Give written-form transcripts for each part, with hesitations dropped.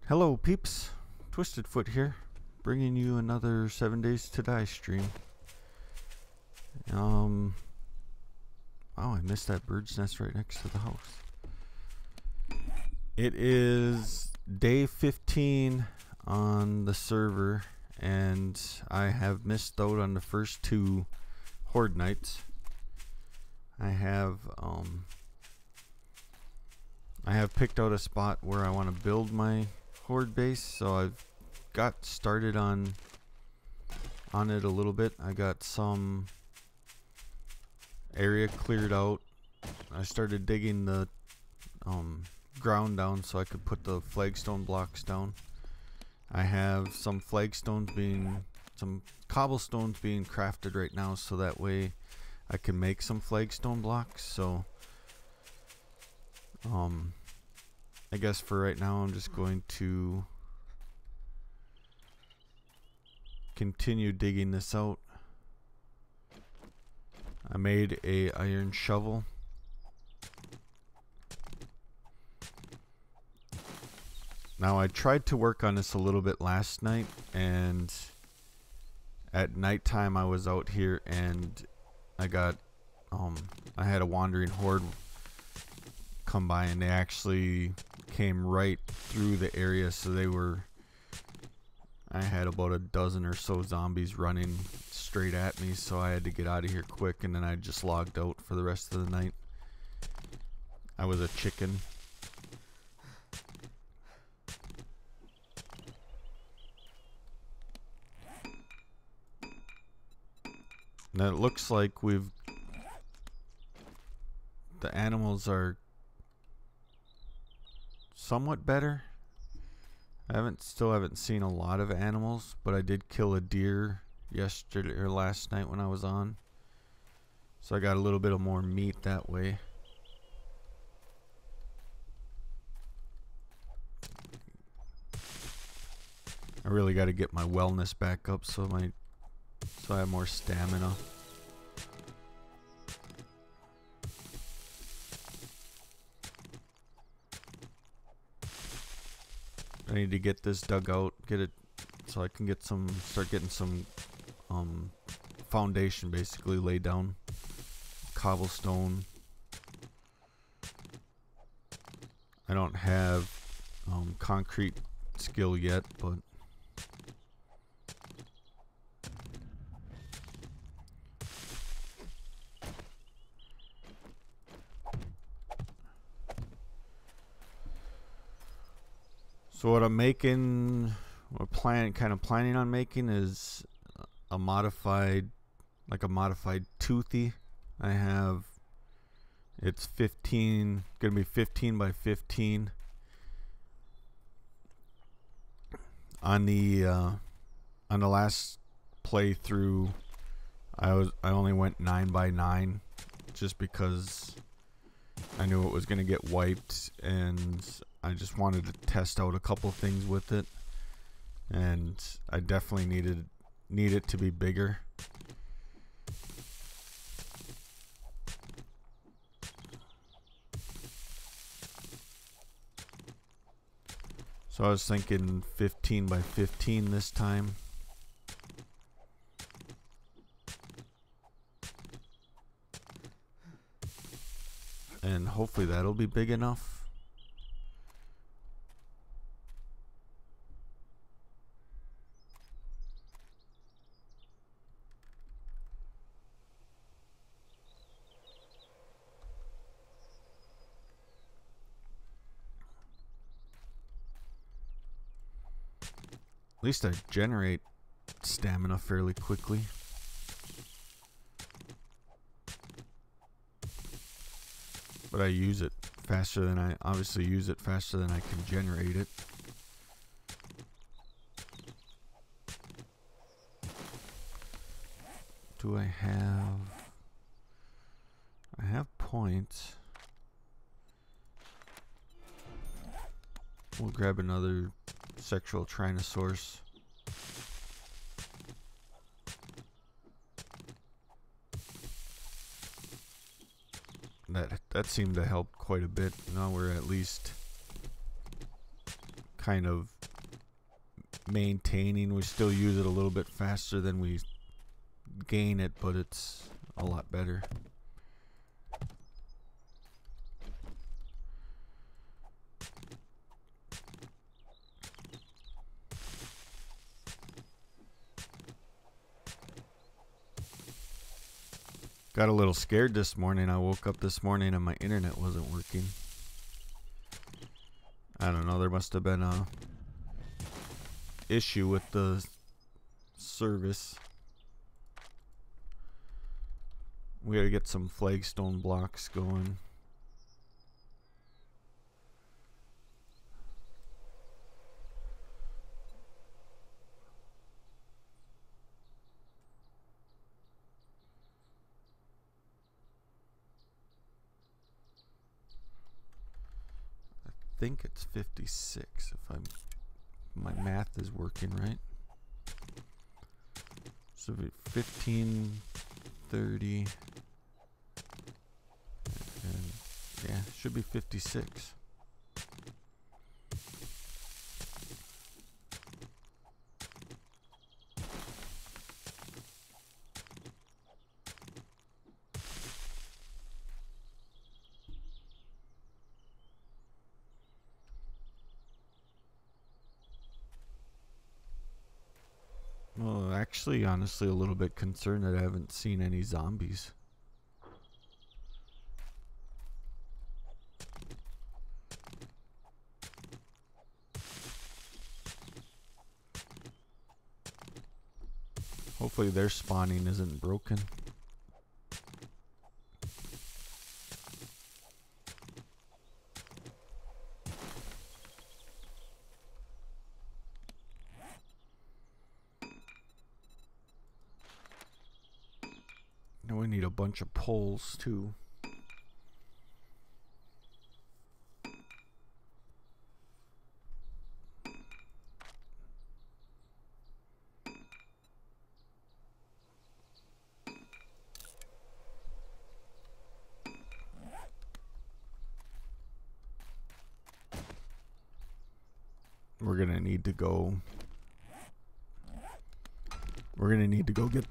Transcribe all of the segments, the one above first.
Hello peeps, Twisted Foot here, bringing you another 7 Days to Die stream. Oh, I missed that bird's nest right next to the house. It is day 15 on the server, and I have missed out on the first two horde nights. I have picked out a spot where I want to build my horde base, so I've got started on it a little bit. I got some area cleared out. I started digging the ground down so I could put the flagstone blocks down. I have some cobblestones being crafted right now, so that way I can make some flagstone blocks. So I guess for right now I'm just going to continue digging this out. I made a iron shovel. Now I tried to work on this a little bit last night, and at nighttime I was out here and I got I had a wandering horde come by, and they actually came right through the area, so I had about a dozen or so zombies running straight at me, so I had to get out of here quick, and then I just logged out for the rest of the night. I was a chicken. Now it looks like the animals are somewhat better. I still haven't seen a lot of animals, but I did kill a deer yesterday or last night when I was on, so I got a little bit of more meat that way. I really got to get my wellness back up so I have more stamina. I need to get this dug out, get it so I can start getting some foundation basically laid down. Cobblestone. I don't have concrete skill yet, but so what I'm making, kind of planning on making is a modified toothy. It's gonna be 15 by 15. On the last playthrough, I only went 9 by 9, just because I knew it was gonna get wiped, and I just wanted to test out a couple things with it, and I definitely need it to be bigger. So I was thinking 15 by 15 this time. And hopefully that'll be big enough. At least I generate stamina fairly quickly. But I use it faster than I can generate it. Do I have points. We'll grab another sexual Trinosaurus. That seemed to help quite a bit. Now we're at least kind of maintaining. We still use it a little bit faster than we gain it, but it's a lot better. Got a little scared this morning. I woke up this morning and my internet wasn't working. I don't know, there must have been a issue with the service. We gotta get some flagstone blocks going. I think it's 56 if my math is working right. So 15, 30, and yeah, should be 56. Well, actually, honestly, a little bit concerned that I haven't seen any zombies. Hopefully their spawning isn't broken. Now we need a bunch of poles too. We're gonna need to go get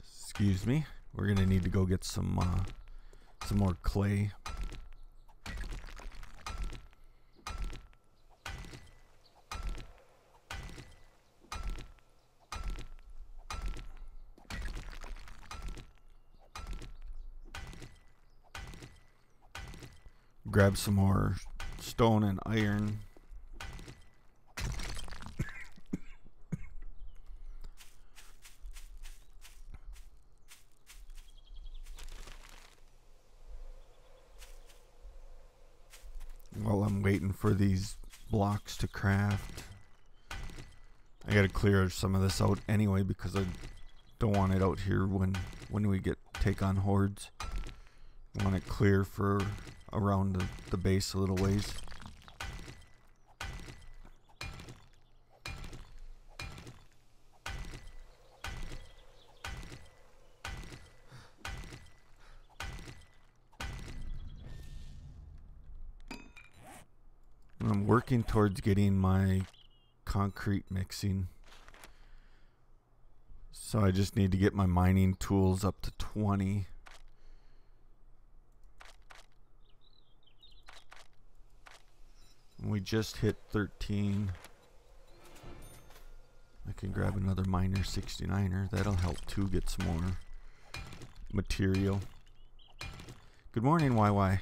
excuse me. We're gonna need to go get some more clay. Grab some more stone and iron. While I'm waiting for these blocks to craft. I gotta clear some of this out anyway because I don't want it out here when we take on hordes. I want it clear for around the base a little ways. I'm working towards getting my concrete mixing. So I just need to get my mining tools up to 20. We just hit 13. I can grab another miner 69er. That'll help too, get some more material. Good morning, YY.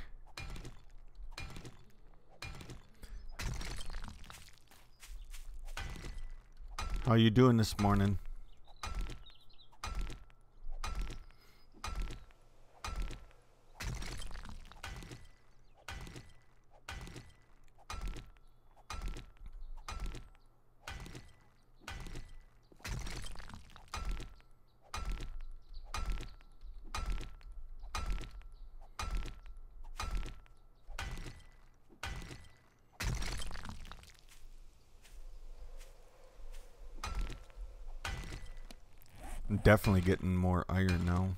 How you doing this morning? I'm definitely getting more iron now.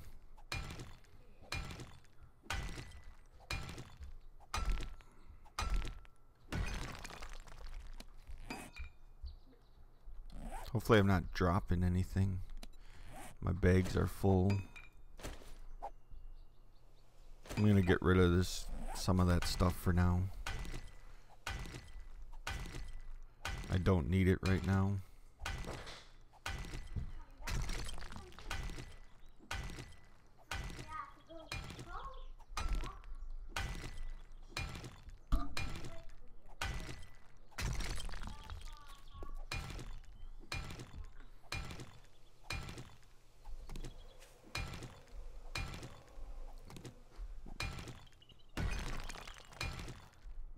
Hopefully I'm not dropping anything. My bags are full. I'm gonna get rid of some of that stuff for now. I don't need it right now.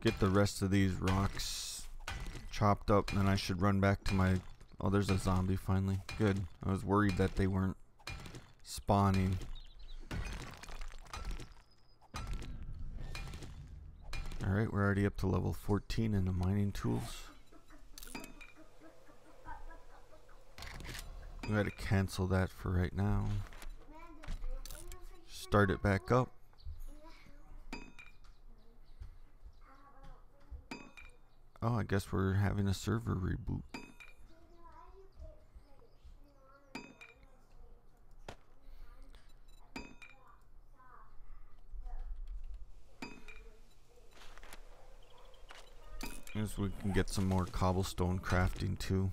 Get the rest of these rocks chopped up, and then I should run back to my... Oh, there's a zombie finally. Good. I was worried that they weren't spawning. Alright, we're already up to level 14 in the mining tools. I'm going to cancel that for right now. Start it back up. Oh, I guess we're having a server reboot. Guess we can get some more cobblestone crafting too.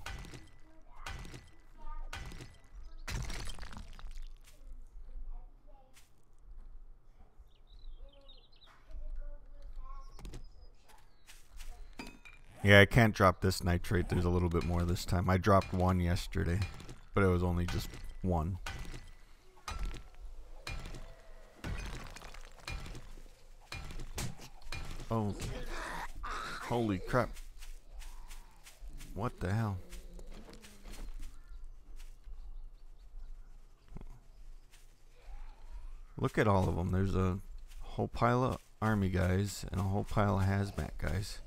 Yeah, I can't drop this nitrate. There's a little bit more this time. I dropped one yesterday, but it was only just one. Oh, holy crap. What the hell? Look at all of them. There's a whole pile of army guys and a whole pile of hazmat guys.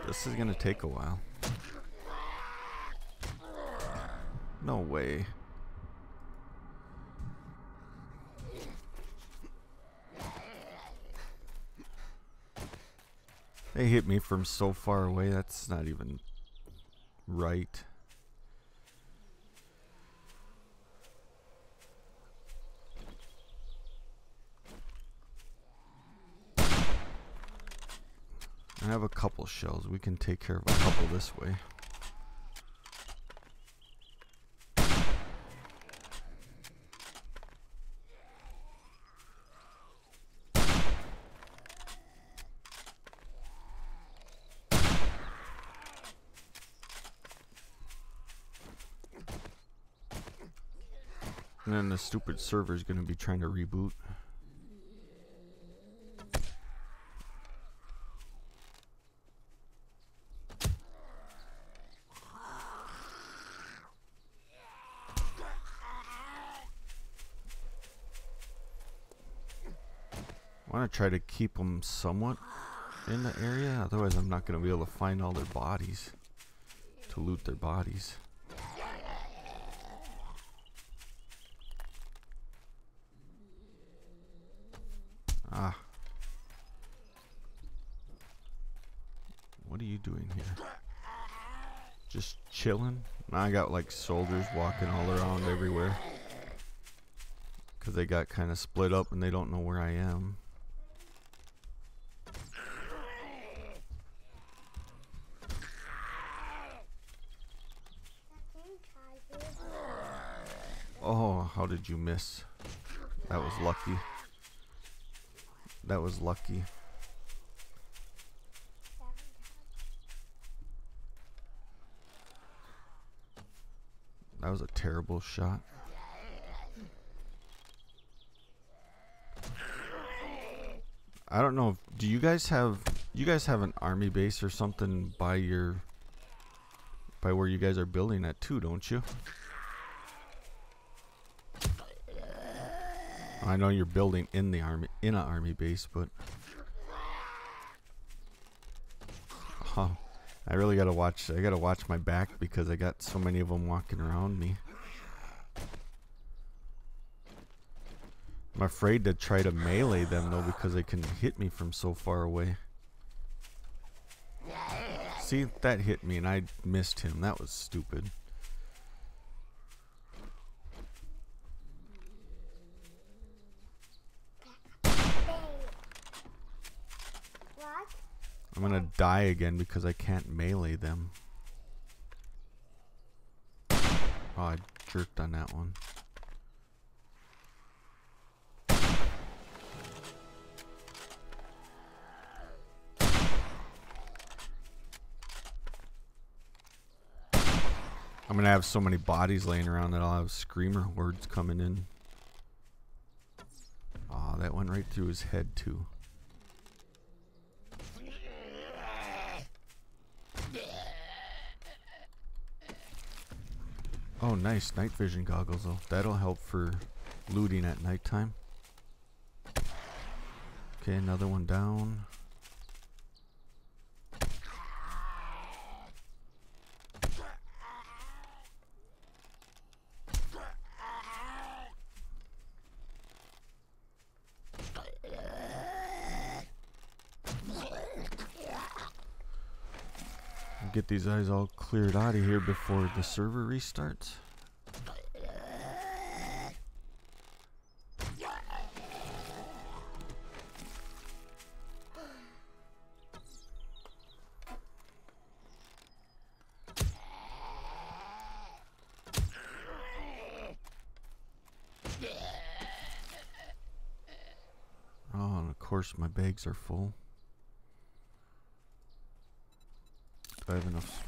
This is gonna take a while. No way. They hit me from so far away, that's not even right. I have a couple shells. We can take care of a couple this way. And then the stupid server is going to be trying to reboot. I want to try to keep them somewhat in the area, otherwise I'm not going to be able to find all their bodies, to loot their bodies. Ah. What are you doing here? Just chilling? Now I got like soldiers walking all around everywhere. Because they got kind of split up and they don't know where I am. Oh, how did you miss? That was lucky. That was lucky. That was a terrible shot. I don't know. Do you guys have an army base or something by where you guys are building at too, don't you? I know you're building in the army, in an army base, but I really gotta watch. I gotta watch my back because I got so many of them walking around me. I'm afraid to try to melee them though because they can hit me from so far away. See, that hit me and I missed him. That was stupid. I'm gonna die again because I can't melee them. Oh, I jerked on that one. I'm gonna have so many bodies laying around that I'll have screamer hordes coming in. Oh, that went right through his head too. Oh, nice. Night vision goggles, though. That'll help for looting at nighttime. Okay, another one down. Get these guys all cleared out of here before the server restarts. Oh, and of course my bags are full. Do I have enough?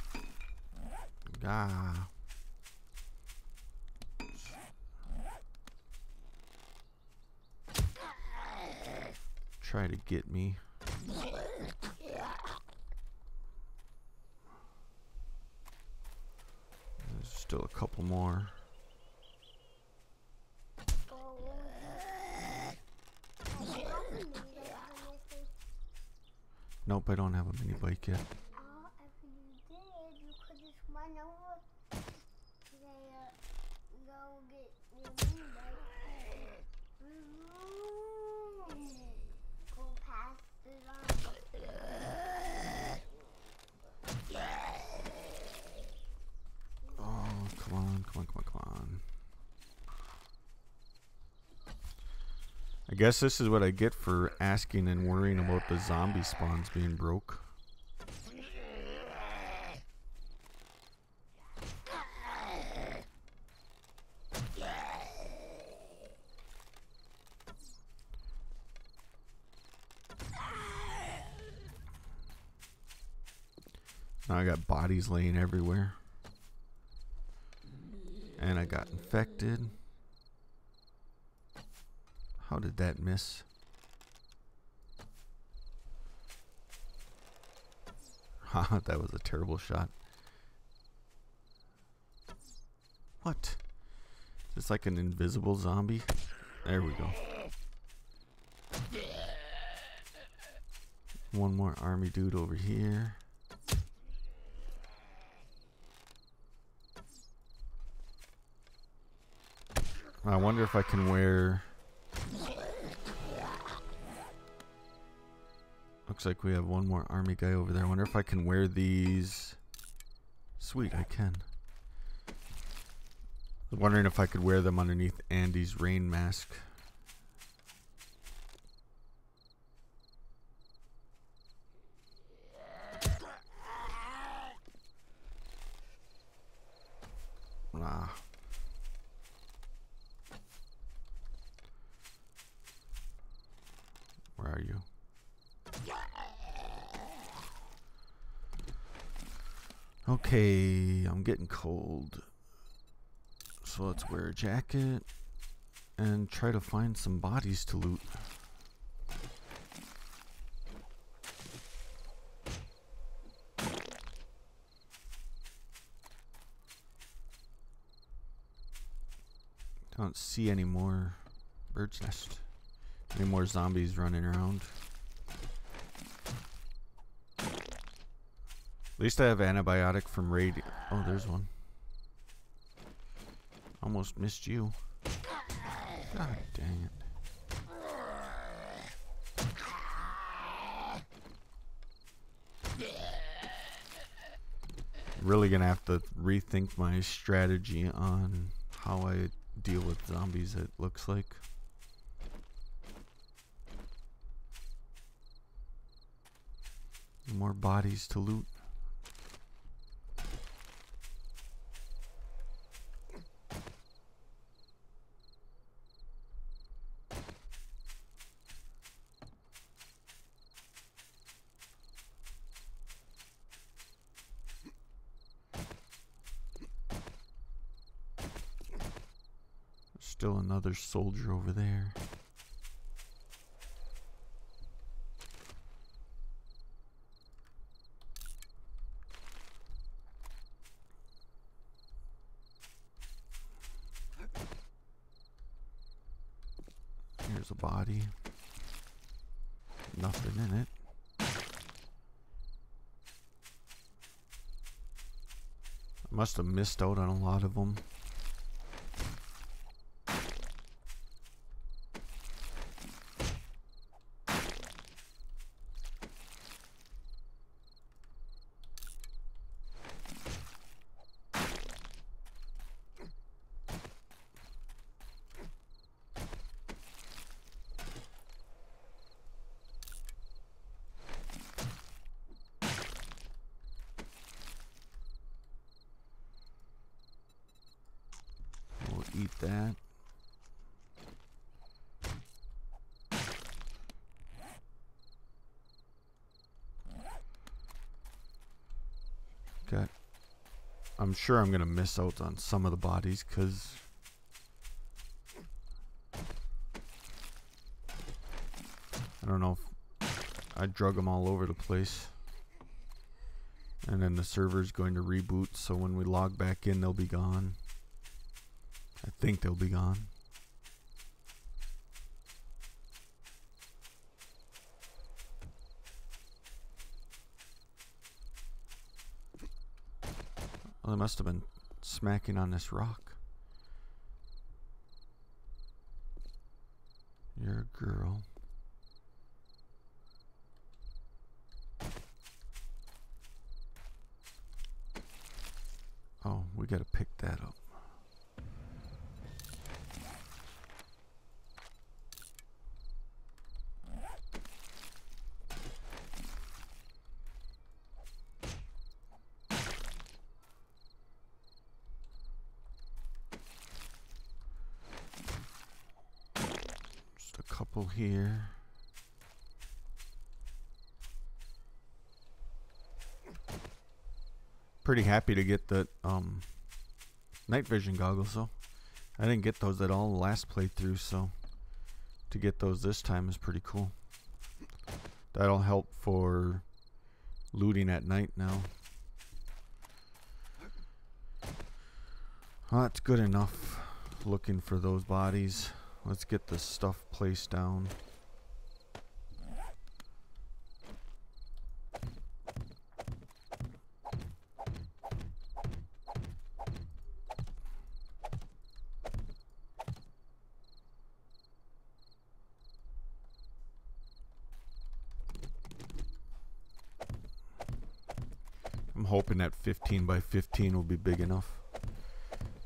Ah. Try to get me. There's still a couple more. Nope, I don't have a mini bike yet. I guess this is what I get for asking and worrying about the zombie spawns being broke. Now I got bodies laying everywhere. And I got infected. How did that miss? Haha, that was a terrible shot. What? Is this like an invisible zombie? There we go. One more army dude over here. I wonder if I can wear... Looks like we have one more army guy over there. I wonder if I can wear these. Sweet, I can. I'm wondering if I could wear them underneath Andy's rain mask. Ah. Where are you? Okay, I'm getting cold. So let's wear a jacket and try to find some bodies to loot. Don't see any more bird's nest. Any more zombies running around. At least I have antibiotic from radiant. Oh, there's one. Almost missed you. God dang it. Really gonna have to rethink my strategy on how I deal with zombies, it looks like. More bodies to loot. Still another soldier over there. Here's a body. Nothing in it. I must have missed out on a lot of them. Eat that. Okay. I'm sure I'm gonna miss out on some of the bodies because I don't know if I drug them all over the place. And then the server's going to reboot, so when we log back in, they'll be gone. I think they'll be gone. Well, they must have been smacking on this rock. You're a girl. Oh, we gotta pick that up. Couple here. Pretty happy to get the night vision goggles though. I didn't get those at all last playthrough, so to get those this time is pretty cool. That'll help for looting at night now. Well, that's good enough looking for those bodies. Let's get this stuff placed down. I'm hoping that 15 by 15 will be big enough.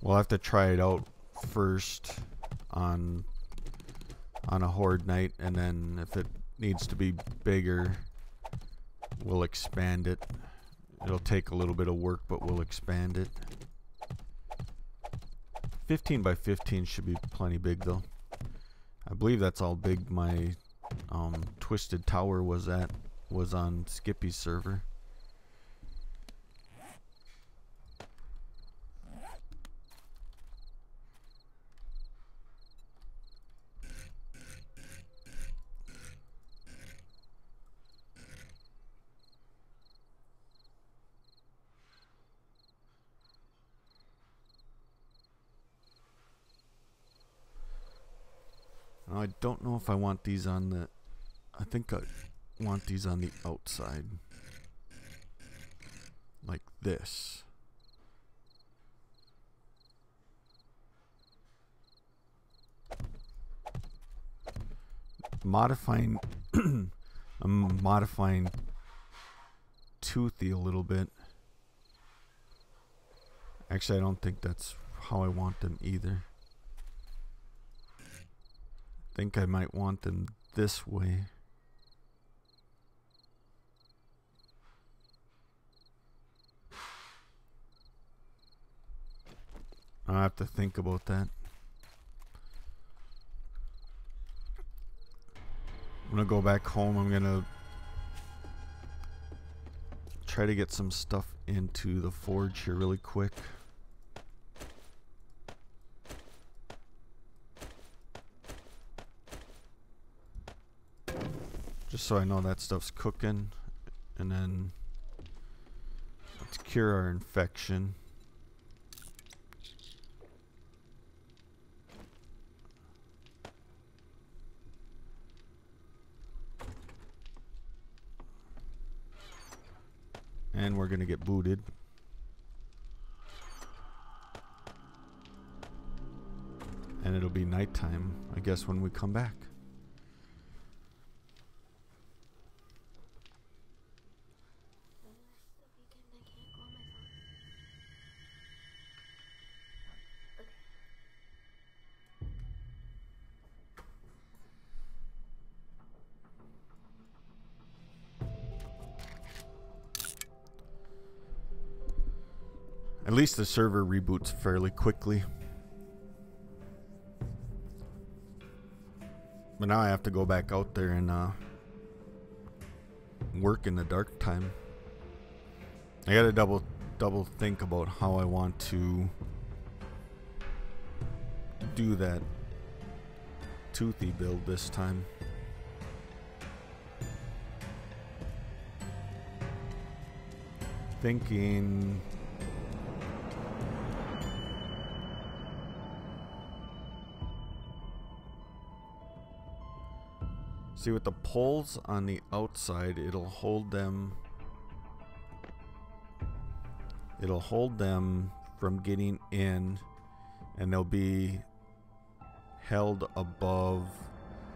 We'll have to try it out first on a horde night, and then if it needs to be bigger, we'll expand it. It'll take a little bit of work, but we'll expand it. 15 by 15 should be plenty big though. I believe that's all big my Twisted Tower was on Skippy's server. I don't know if I want these on the... I think I want these on the outside. Like this. Modifying... I'm modifying Toothy a little bit. Actually, I don't think that's how I want them either. I think I might want them this way. I'll have to think about that. I'm gonna go back home. I'm gonna try to get some stuff into the forge here really quick. Just so I know that stuff's cooking. And then let's cure our infection. And we're gonna get booted. And it'll be nighttime, I guess, when we come back. At least the server reboots fairly quickly. But now I have to go back out there and work in the dark time. I gotta double think about how I want to do that toothy build this time. Thinking see, with the poles on the outside, it'll hold them from getting in, and they'll be held above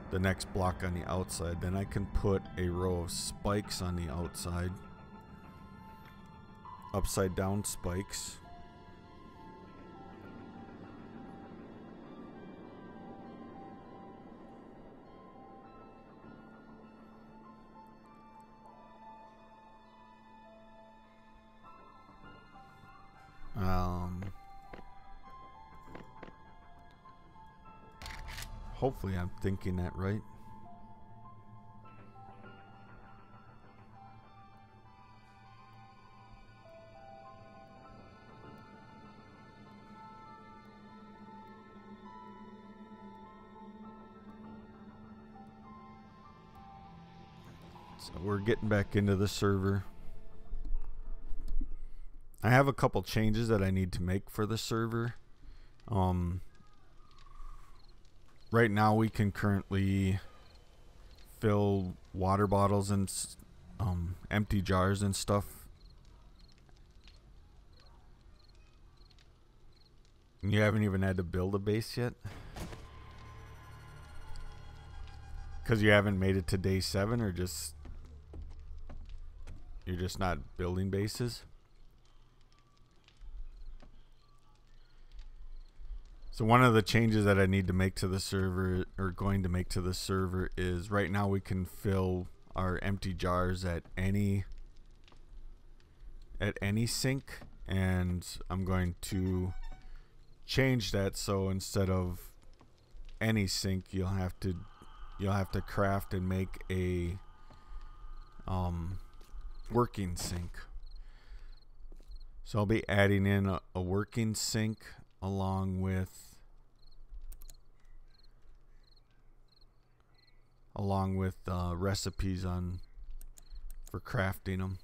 the next block on the outside. Then I can put a row of spikes on the outside, upside down spikes. Hopefully I'm thinking that right. So we're getting back into the server. I have a couple changes that I need to make for the server. Right now we can currently fill water bottles and empty jars and stuff. You haven't even had to build a base yet? Because you haven't made it to day 7, or just you're just not building bases? So one of the changes that I need to make to the server, or going to make to the server, is right now we can fill our empty jars at any sink, and I'm going to change that so instead of any sink, you'll have to craft and make a working sink. So I'll be adding in a working sink along with recipes for crafting them.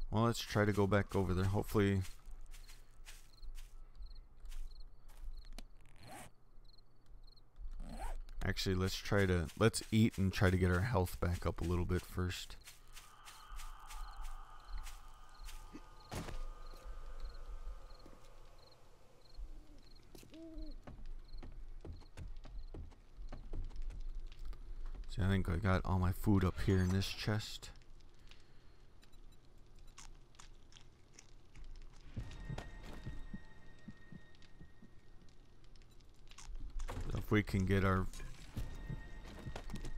Well, let's try to go back over there. Hopefully actually let's eat and try to get our health back up a little bit first. See, I think I got all my food up here in this chest. So if we can get our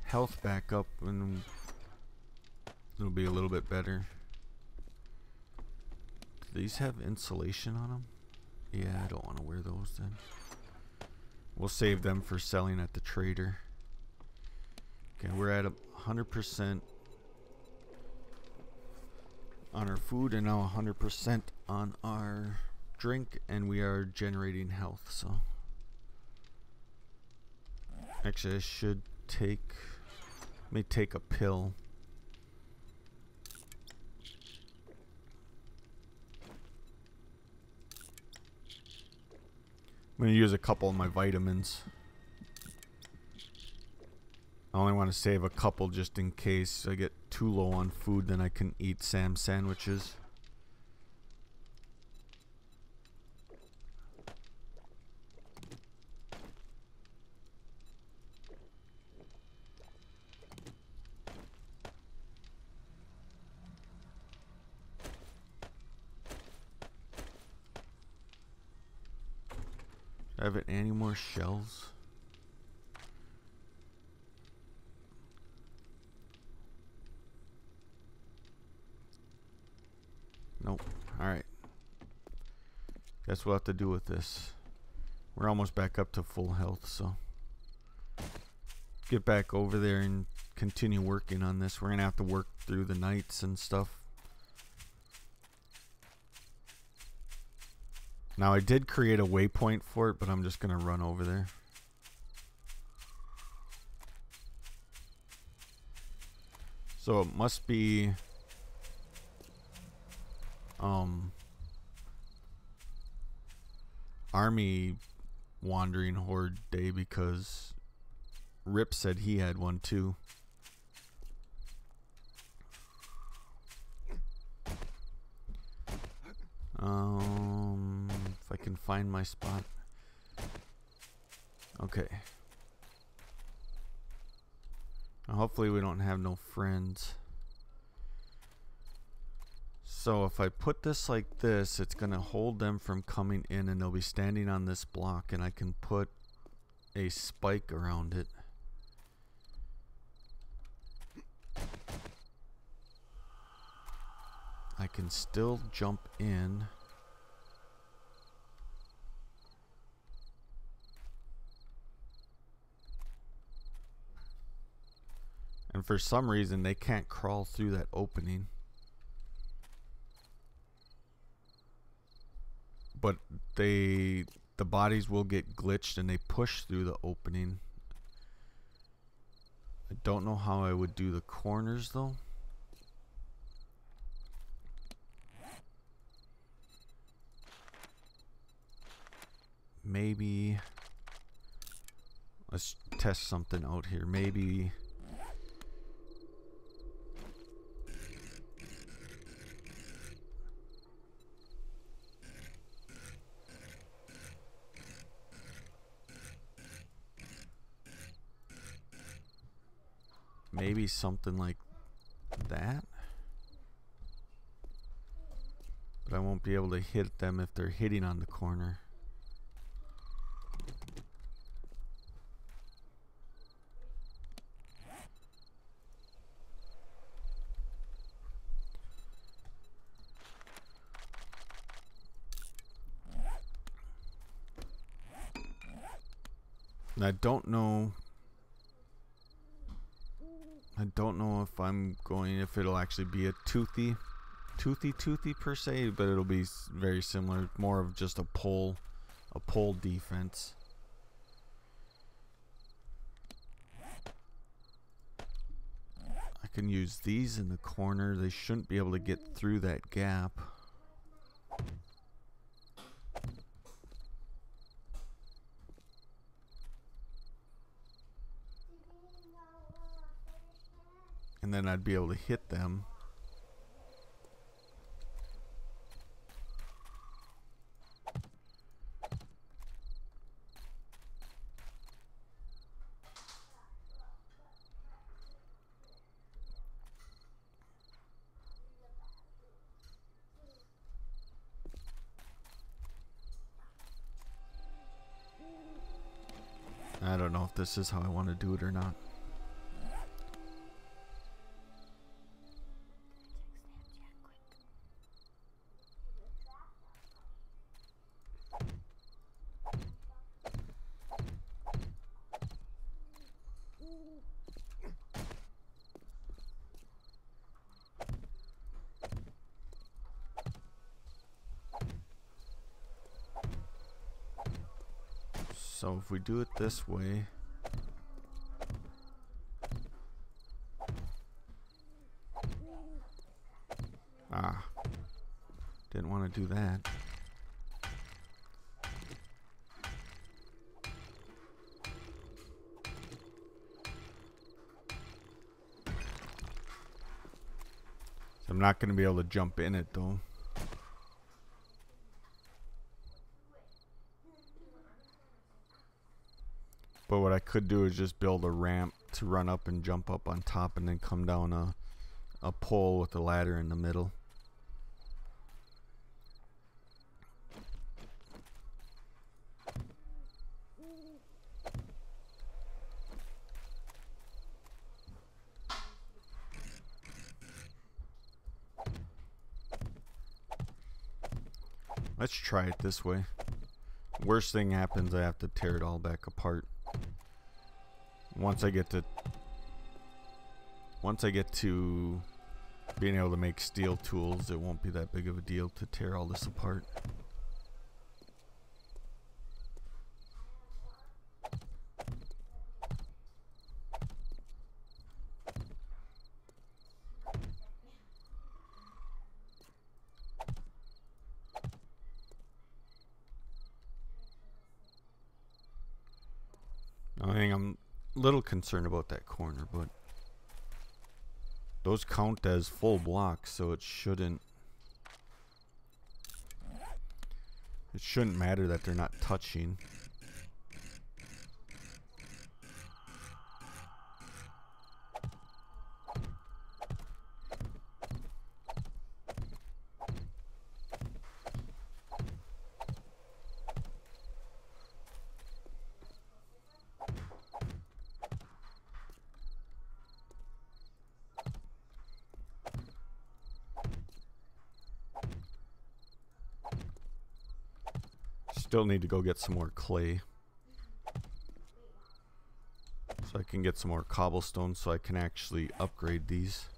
health back up, and it'll be a little bit better. Do these have insulation on them? Yeah, I don't want to wear those then. We'll save them for selling at the trader. Okay, we're at 100% on our food and now 100% on our drink, and we are generating health. So actually I should let me take a pill. I'm going to use a couple of my vitamins. I only want to save a couple just in case I get too low on food, then I can eat Sam sandwiches. Do I have any more shells? Nope. Alright. Guess we'll have to do with this. We're almost back up to full health, so get back over there and continue working on this. We're gonna have to work through the nights and stuff. Now I did create a waypoint for it, but I'm just gonna run over there. So it must be army wandering horde day, because Rip said he had one too. If I can find my spot. Okay. Now hopefully we don't have no friends. So if I put this like this, it's gonna hold them from coming in, and they'll be standing on this block, and I can put a spike around it. I can still jump in. And for some reason they can't crawl through that opening. But the bodies will get glitched and they push through the opening. I don't know how I would do the corners though. Maybe let's test something out here. Maybe something like that. But I won't be able to hit them if they're hitting on the corner. And I don't know if I'm going, if it'll actually be a toothy per se, but it'll be very similar, more of just a pole defense. I can use these in the corner. They shouldn't be able to get through that gap. And then I'd be able to hit them. don't know if this is how I want to do it or not. So if we do it this way, didn't want to do that. I'm not going to be able to jump in it though. But what I could do is just build a ramp to run up and jump up on top and then come down a pole with a ladder in the middle. Let's try it this way. Worst thing happens, I have to tear it all back apart. Once I get to being able to make steel tools, it won't be that big of a deal to tear all this apart. I think I'm a little concerned about that corner, but those count as full blocks, so it shouldn't matter that they're not touching. Still need to go get some more clay so I can get some more cobblestone so I can actually upgrade these.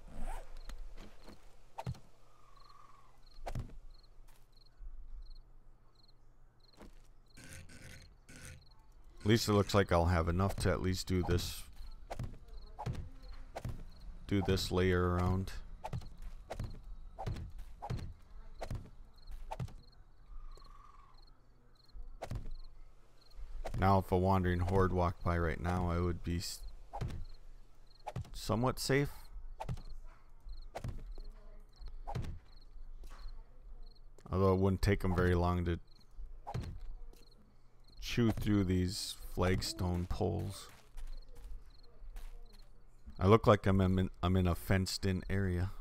At least it looks like I'll have enough to at least do this layer around. Now if a wandering horde walked by right now, I would be somewhat safe. Although it wouldn't take them very long to chew through these flagstone poles. I look like I'm in a fenced in area.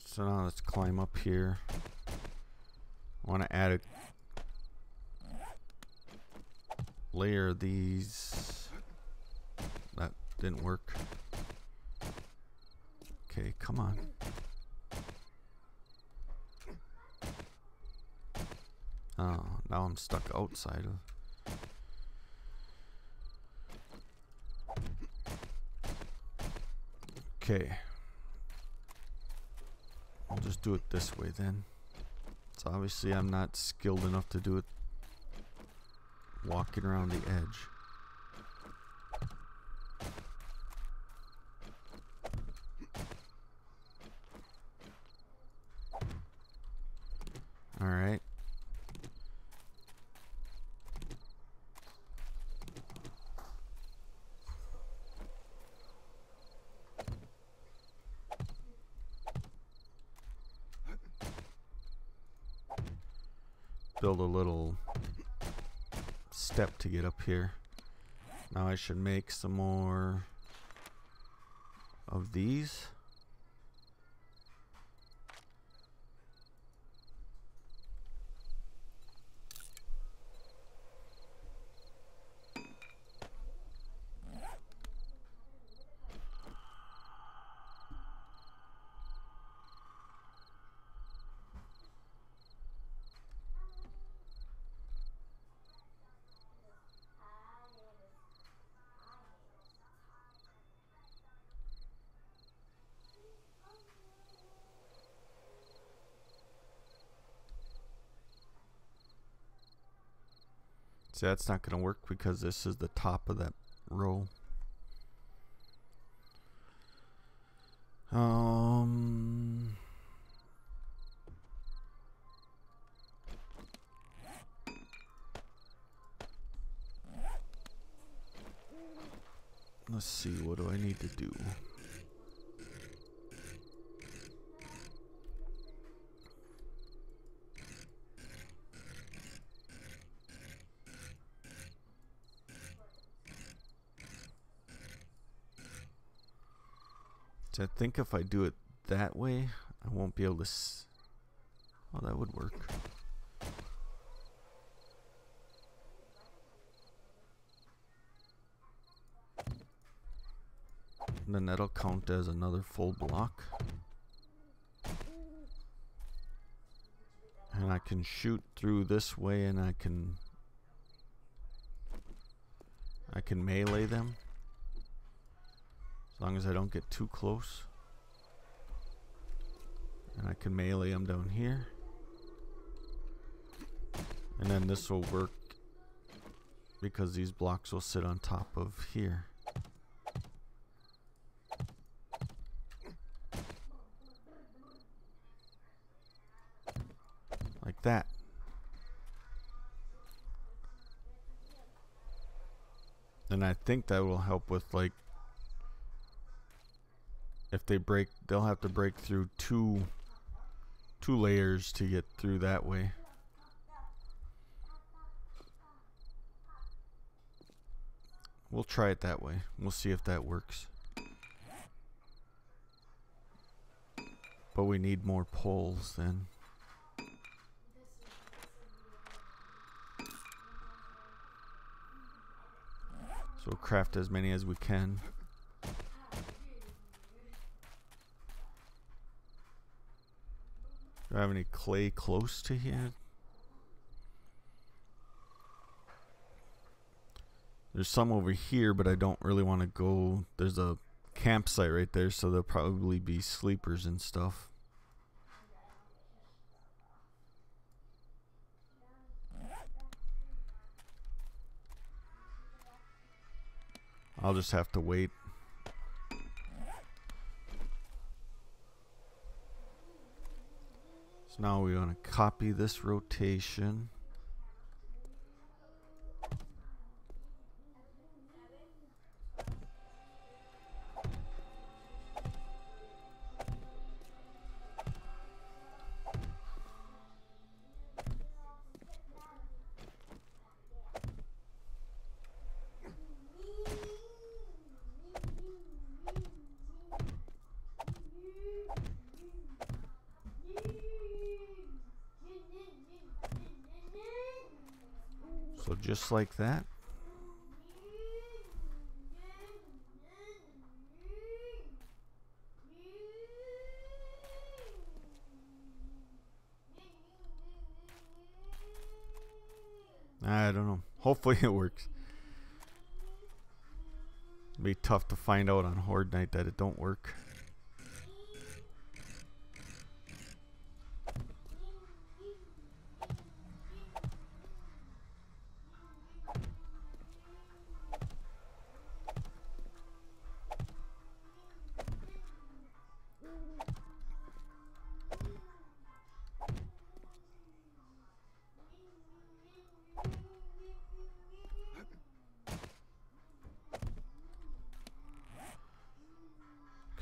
So now let's climb up here. I want to add a layer of these. That didn't work. Okay, come on. Oh, now I'm stuck outside of. Okay. I'll just do it this way then. So obviously I'm not skilled enough to do it walking around the edge. Alright. Build a little step to get up here. Now I should make some more of these. See, that's not going to work because this is the top of that row. Let's see, what do I need to do? So I think if I do it that way, I won't be able to oh, that would work. And then that'll count as another full block. And I can shoot through this way, and I can melee them. As long as I don't get too close. And I can melee them down here. And then this will work because these blocks will sit on top of here. Like that. And I think that will help with, like, if they break, they'll have to break through two layers to get through that way. We'll try it that way. We'll see if that works. But we need more poles then. So we'll craft as many as we can. Do I have any clay close to here? There's some over here, but I don't really want to go. There's a campsite right there, so there'll probably be sleepers and stuff. I'll just have to wait. So now we want to copy this rotation. So just like that. I don't know. Hopefully it works. It'll be tough to find out on Horde Night that it don't work.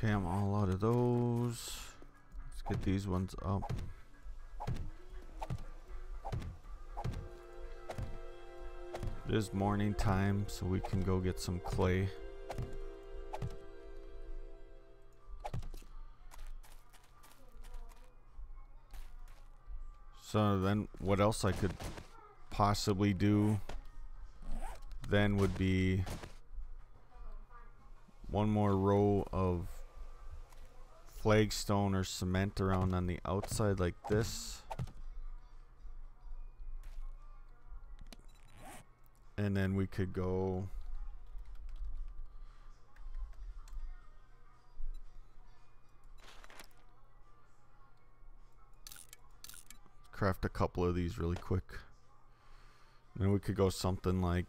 Okay, I'm all out of those. Let's get these ones up. It is morning time, so we can go get some clay. So then what else I could possibly do then would be one more row of flagstone or cement around on the outside like this. And then we could go craft a couple of these really quick. And then we could go something like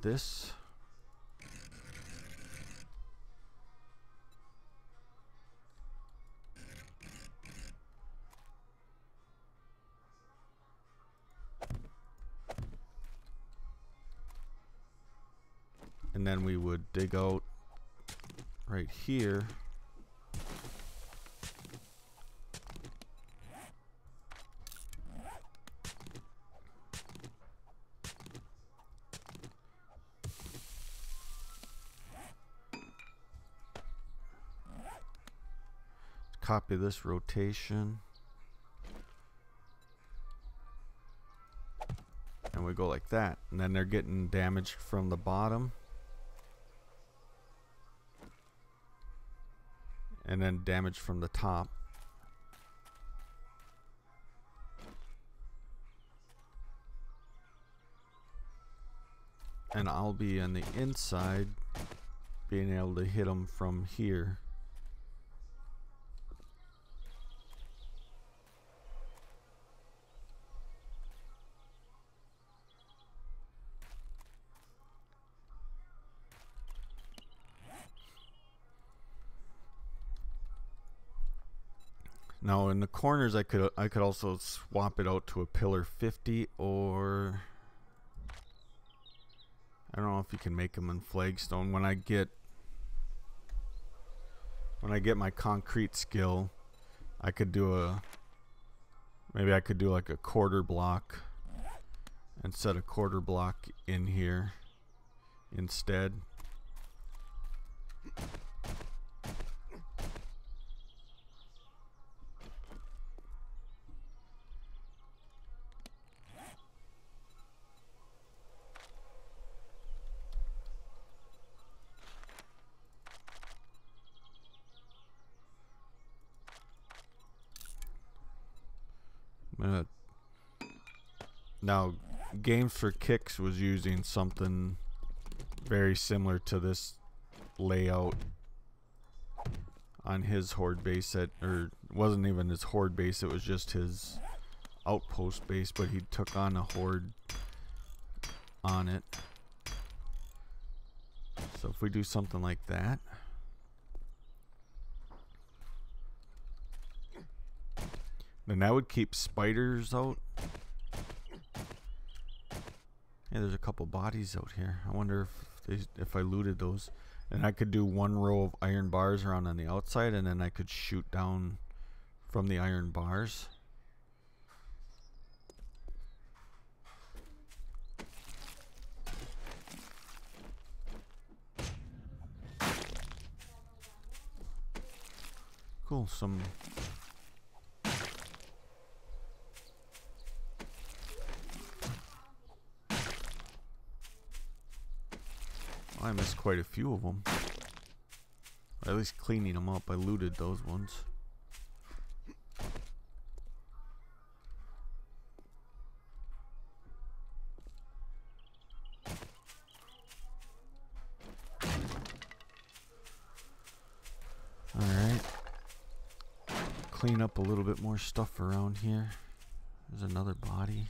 this. And then we would dig out right here. Copy this rotation. And we go like that. And then they're getting damaged from the bottom. And then damage from the top. And I'll be on the inside, being able to hit them from here. Now in the corners I could also swap it out to a pillar 50, or I don't know if you can make them in flagstone. When I get my concrete skill, I could do maybe I could do like a quarter block and set a quarter block in here instead. Now, Games for Kicks was using something very similar to this layout on his horde base or it wasn't even his horde base, it was just his outpost base, but he took on a horde on it. So if we do something like that, then that would keep spiders out. Yeah, there's a couple bodies out here. I wonder if I looted those. And I could do one row of iron bars around on the outside, and then I could shoot down from the iron bars. Cool, some I missed quite a few of them. Or at least cleaning them up. I looted those ones. Alright. Clean up a little bit more stuff around here. There's another body.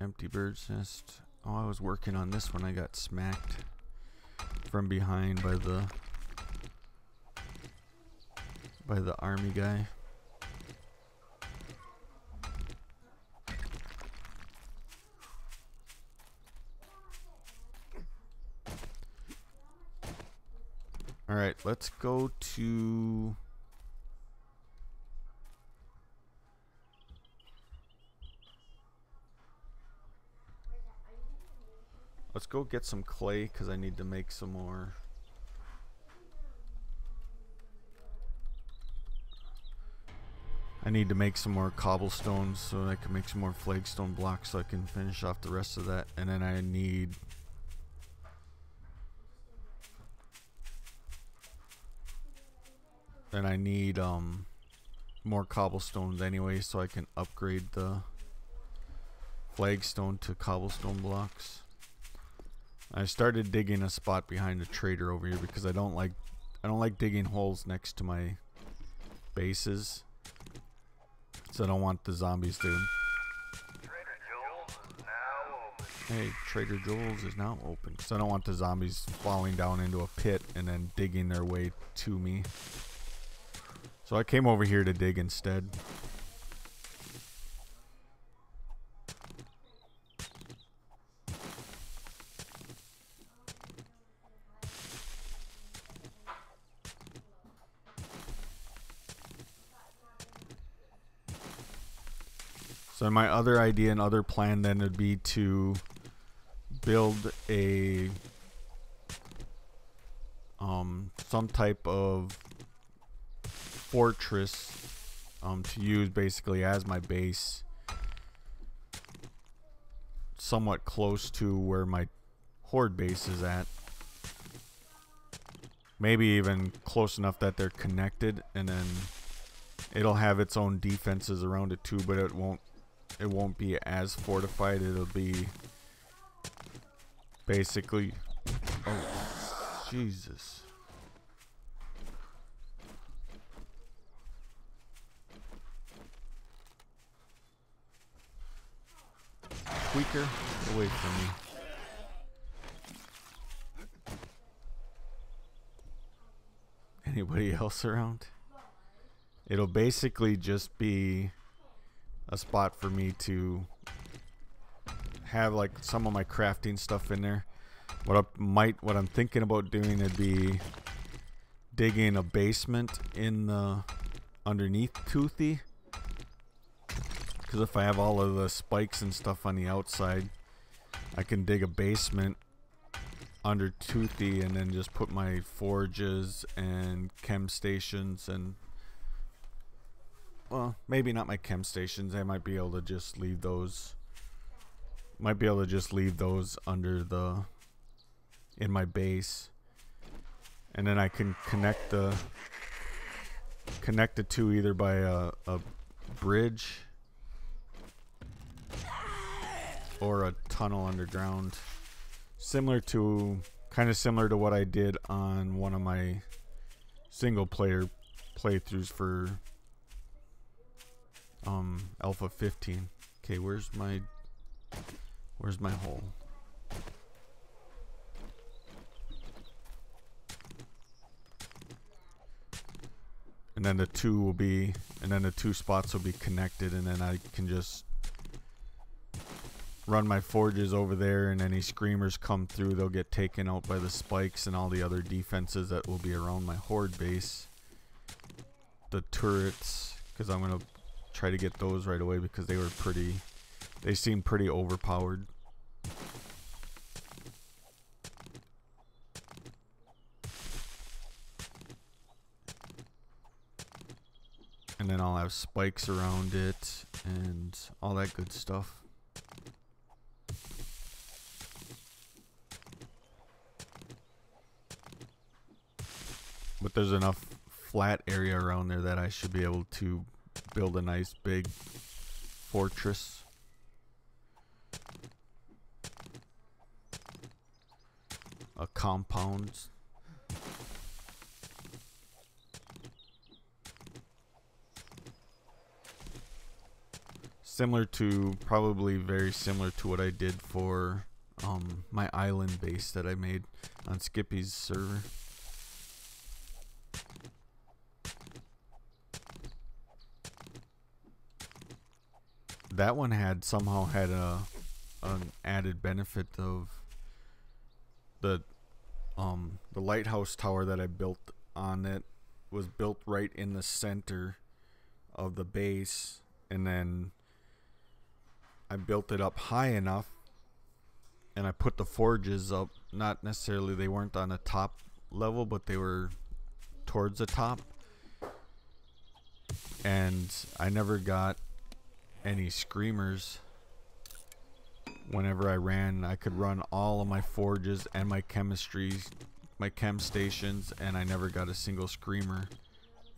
Empty bird's nest. Oh, I was working on this when I got smacked from behind by the army guy. Alright, let's go to... Let's go get some clay, because I need to make some more... I need to make some more cobblestones so I can make some more flagstone blocks so I can finish off the rest of that. And then I need... more cobblestones anyway so I can upgrade the flagstone to cobblestone blocks. I started digging a spot behind the trader over here because I don't like digging holes next to my bases. So I don't want the zombies to... Hey, Trader Joel's is now open. So I don't want the zombies falling down into a pit and then digging their way to me. So I came over here to dig instead. So my other idea and other plan then would be to build a some type of fortress to use basically as my base, somewhat close to where my horde base is at. Maybe even close enough that they're connected, and then it'll have its own defenses around it too, but it won't be as fortified. It'll be basically... Oh, Jesus. Tweaker, get away from me. Anybody else around? It'll basically just be a spot for me to have like some of my crafting stuff in there. What I'm thinking about doing would be digging a basement in the underneath Toothy, because if I have all of the spikes and stuff on the outside, I can dig a basement under Toothy and then just put my forges and chem stations and, well, maybe not my chem stations. I might be able to just leave those. Might be able to just leave those under the, in my base, and then I can connect the two either by a bridge or a tunnel underground, kind of similar to what I did on one of my single player playthroughs for Alpha 15. Okay, where's my hole? And then the two spots will be connected, and then I can just run my forges over there, and any screamers come through, they'll get taken out by the spikes and all the other defenses that will be around my horde base. The turrets, because I'm gonna try to get those right away because they seem pretty overpowered. And then I'll have spikes around it and all that good stuff. But there's enough flat area around there that I should be able to build a nice big fortress. A compound. Probably very similar to what I did for my island base that I made on Skippy's server. That one somehow had an added benefit of the lighthouse tower that I built on it was built right in the center of the base, and then I built it up high enough, and I put the forges up. Not necessarily, they weren't on the top level, but they were towards the top, and I never got any screamers. Whenever I ran, I could run all of my forges and my chemistries, my chem stations, and I never got a single screamer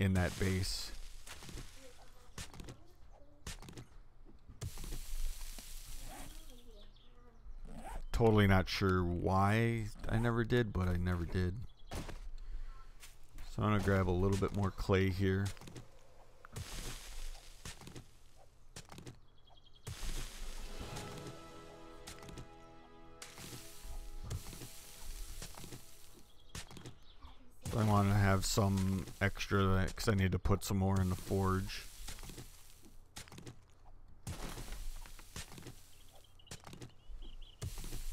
in that base. Totally not sure why I never did, but I never did. So I'm gonna grab a little bit more clay here. I want to have some extra because I need to put some more in the forge.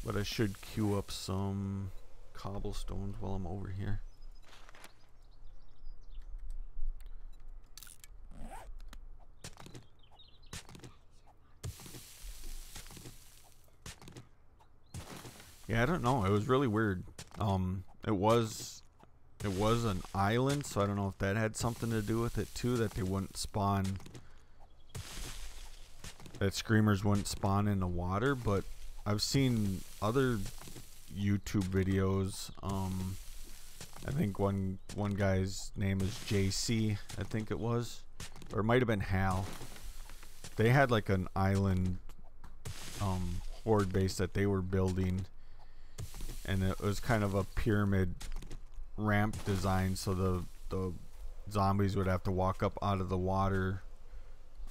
But I should queue up some cobblestones while I'm over here. Yeah, I don't know. It was really weird. It was an island, so I don't know if that had something to do with it too, that they wouldn't spawn, that screamers wouldn't spawn in the water. But I've seen other YouTube videos. I think one guy's name is JC, I think it was, or it might have been Hal. They had like an island horde base that they were building, and it was kind of a pyramid ramp design, so the zombies would have to walk up out of the water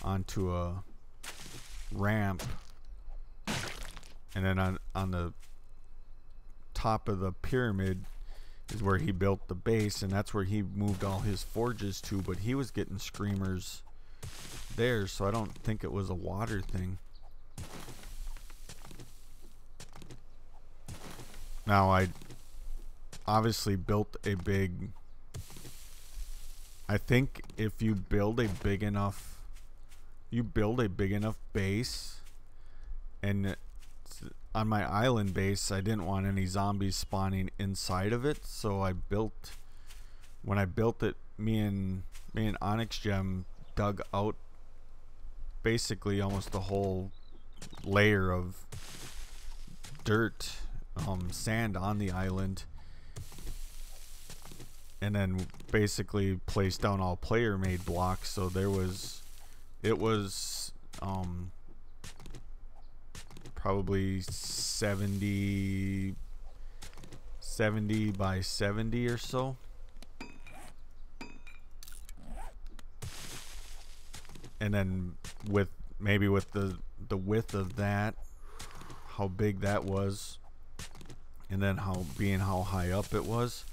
onto a ramp, and then on the top of the pyramid is where he built the base, and that's where he moved all his forges to. But he was getting screamers there, so I don't think it was a water thing. Now I obviously built a big, I think if you build a big enough base, and on my island base I didn't want any zombies spawning inside of it, so when I built it, me and Onyx Gem dug out basically almost the whole layer of dirt, sand on the island, and then basically placed down all player made blocks. So it was probably 70 by 70 or so. And then with the width of that, how big that was, and then how high up it was,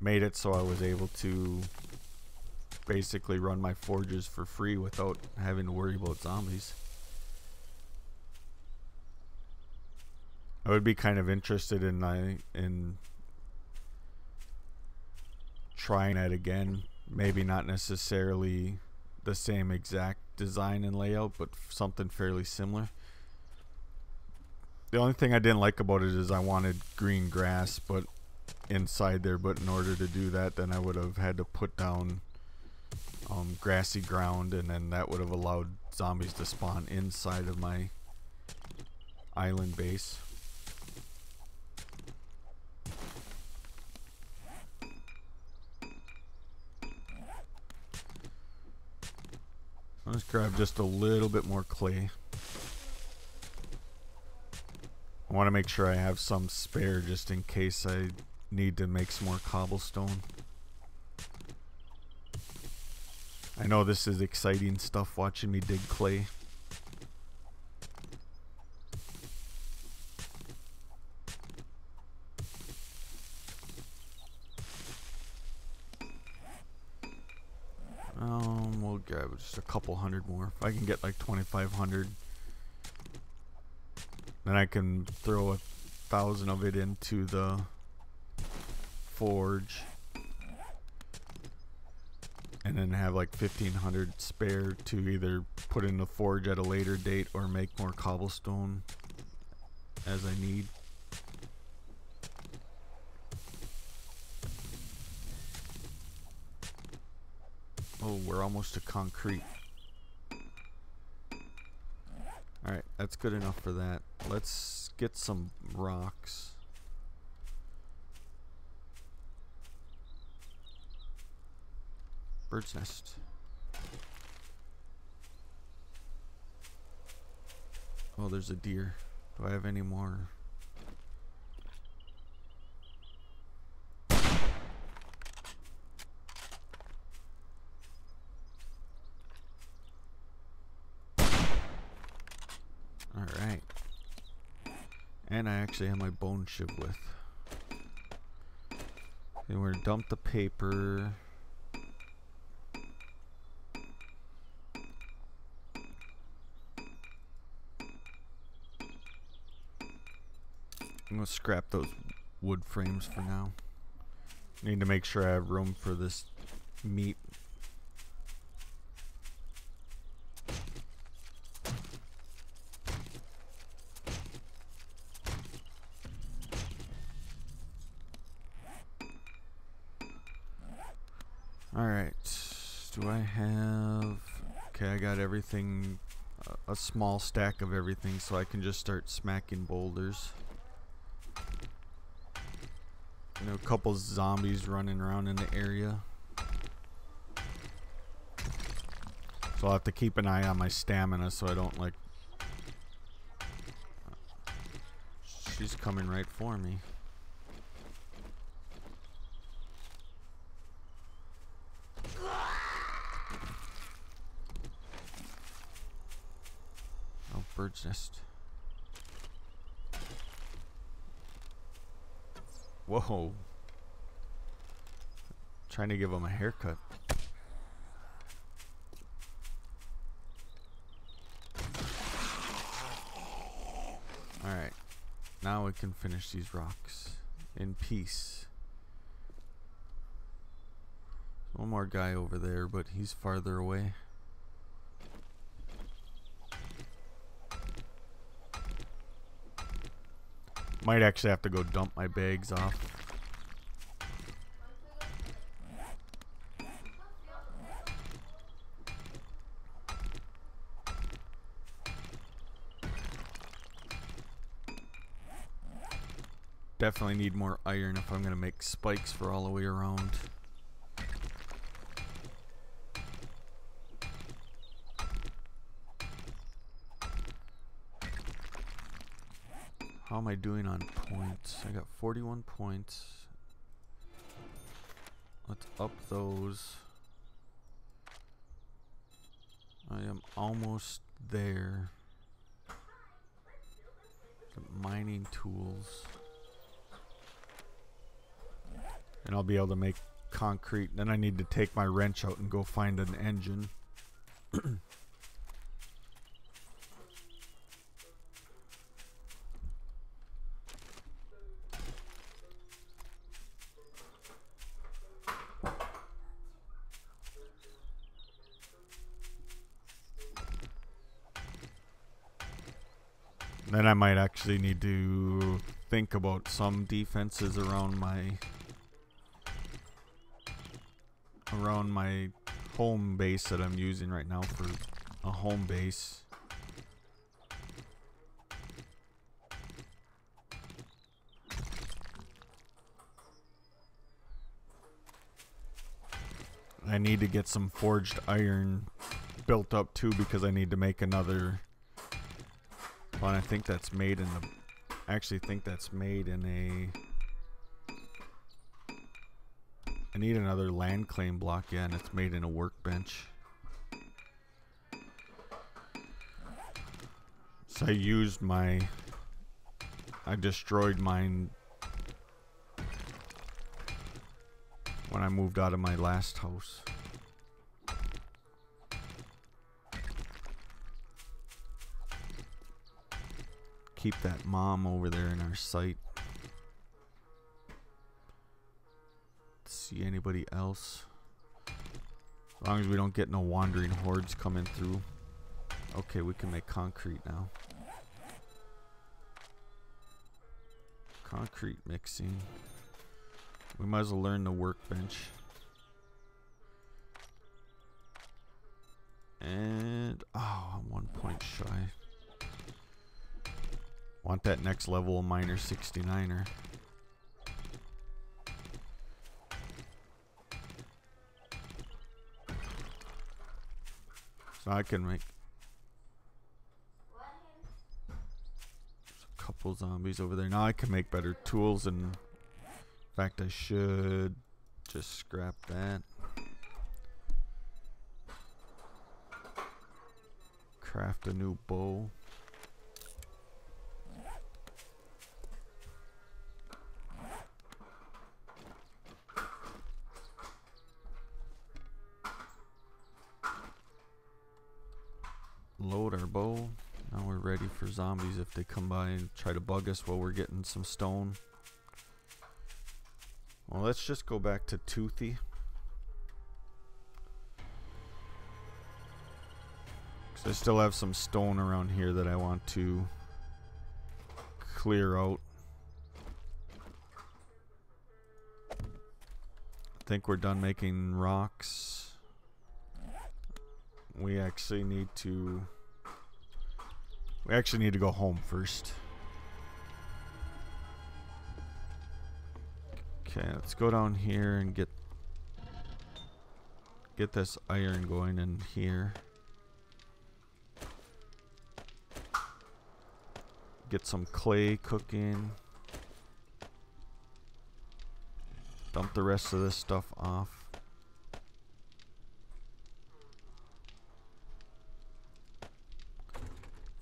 made it so I was able to basically run my forges for free without having to worry about zombies. I would be kind of interested in trying that again. Maybe not necessarily the same exact design and layout, but something fairly similar. The only thing I didn't like about it is I wanted green grass but inside there, but in order to do that, then I would have had to put down grassy ground, and then that would have allowed zombies to spawn inside of my island base. Let's grab just a little bit more clay. I want to make sure I have some spare just in case I need to make some more cobblestone. I know this is exciting stuff, watching me dig clay. We'll grab just a couple hundred more. If I can get like 2,500. Then I can throw 1,000 of it into the forge. And then have like 1,500 spare to either put in the forge at a later date or make more cobblestone as I need. Oh, we're almost to concrete. Alright, that's good enough for that. Let's get some rocks. Bird's nest. Oh, there's a deer. Do I have any more? Alright. And I actually have my bone shiv with. And we're gonna dump the paper. I'm gonna scrap those wood frames for now. Need to make sure I have room for this meat. Alright, do I have... Okay, I got everything, a small stack of everything, so I can just start smacking boulders. You know, a couple zombies running around in the area. So I'll have to keep an eye on my stamina so I don't like... She's coming right for me. Oh, bird's nest. Whoa. Trying to give him a haircut. Alright. Now we can finish these rocks in peace. One more guy over there, but he's farther away. Might actually have to go dump my bags off. Definitely need more iron if I'm gonna make spikes for all the way around. How am I doing on points? I got 41 points. Let's up those. I am almost there. Mining tools. And I'll be able to make concrete. Then I need to take my wrench out and go find an engine. Then I might actually need to think about some defenses around my home base that I'm using right now for a home base. I need to get some forged iron built up too because I need to make another. Well, and I think that's made in the. I actually think that's made in a. I need another land claim block, yeah, and it's made in a workbench. So I used my. I destroyed mine when I moved out of my last house. keep that mom over there in our sight. See anybody else? As long as we don't get no wandering hordes coming through. Okay, we can make concrete now. Concrete mixing. We might as well learn the workbench. And oh, I'm 1 point shy. Want that next level of miner 69er. So I can make a couple zombies over there. Now I can make better tools, and in fact I should just scrap that. Craft a new bow. Load our bow. Now we're ready for zombies if they come by and try to bug us while we're getting some stone. Well, let's just go back to Toothy. I still have some stone around here that I want to clear out. I think we're done making rocks. We actually need to go home first. Okay, let's go down here and get this iron going in here. Get some clay cooking. Dump the rest of this stuff off.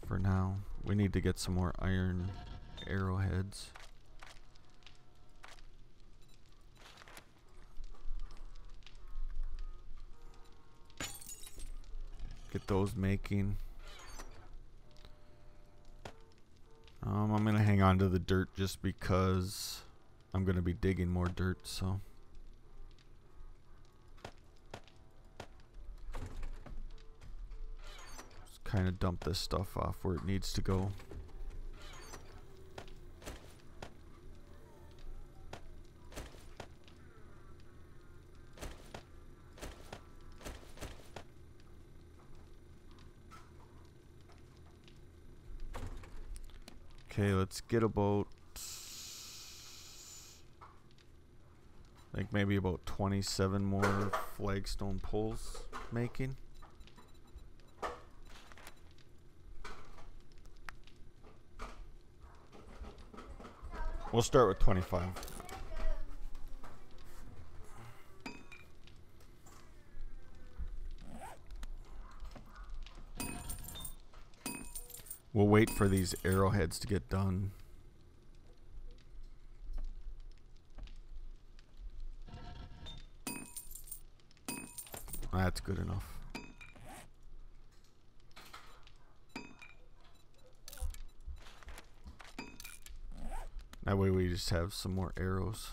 For now, we need to get some more iron arrowheads. Get those making. I'm gonna hang on to the dirt just because I'm gonna be digging more dirt, so. Just kind of dump this stuff off where it needs to go. Okay, let's get about, I think maybe about 27 more flagstone poles making. We'll start with 25. We'll wait for these arrowheads to get done. That's good enough. That way we just have some more arrows.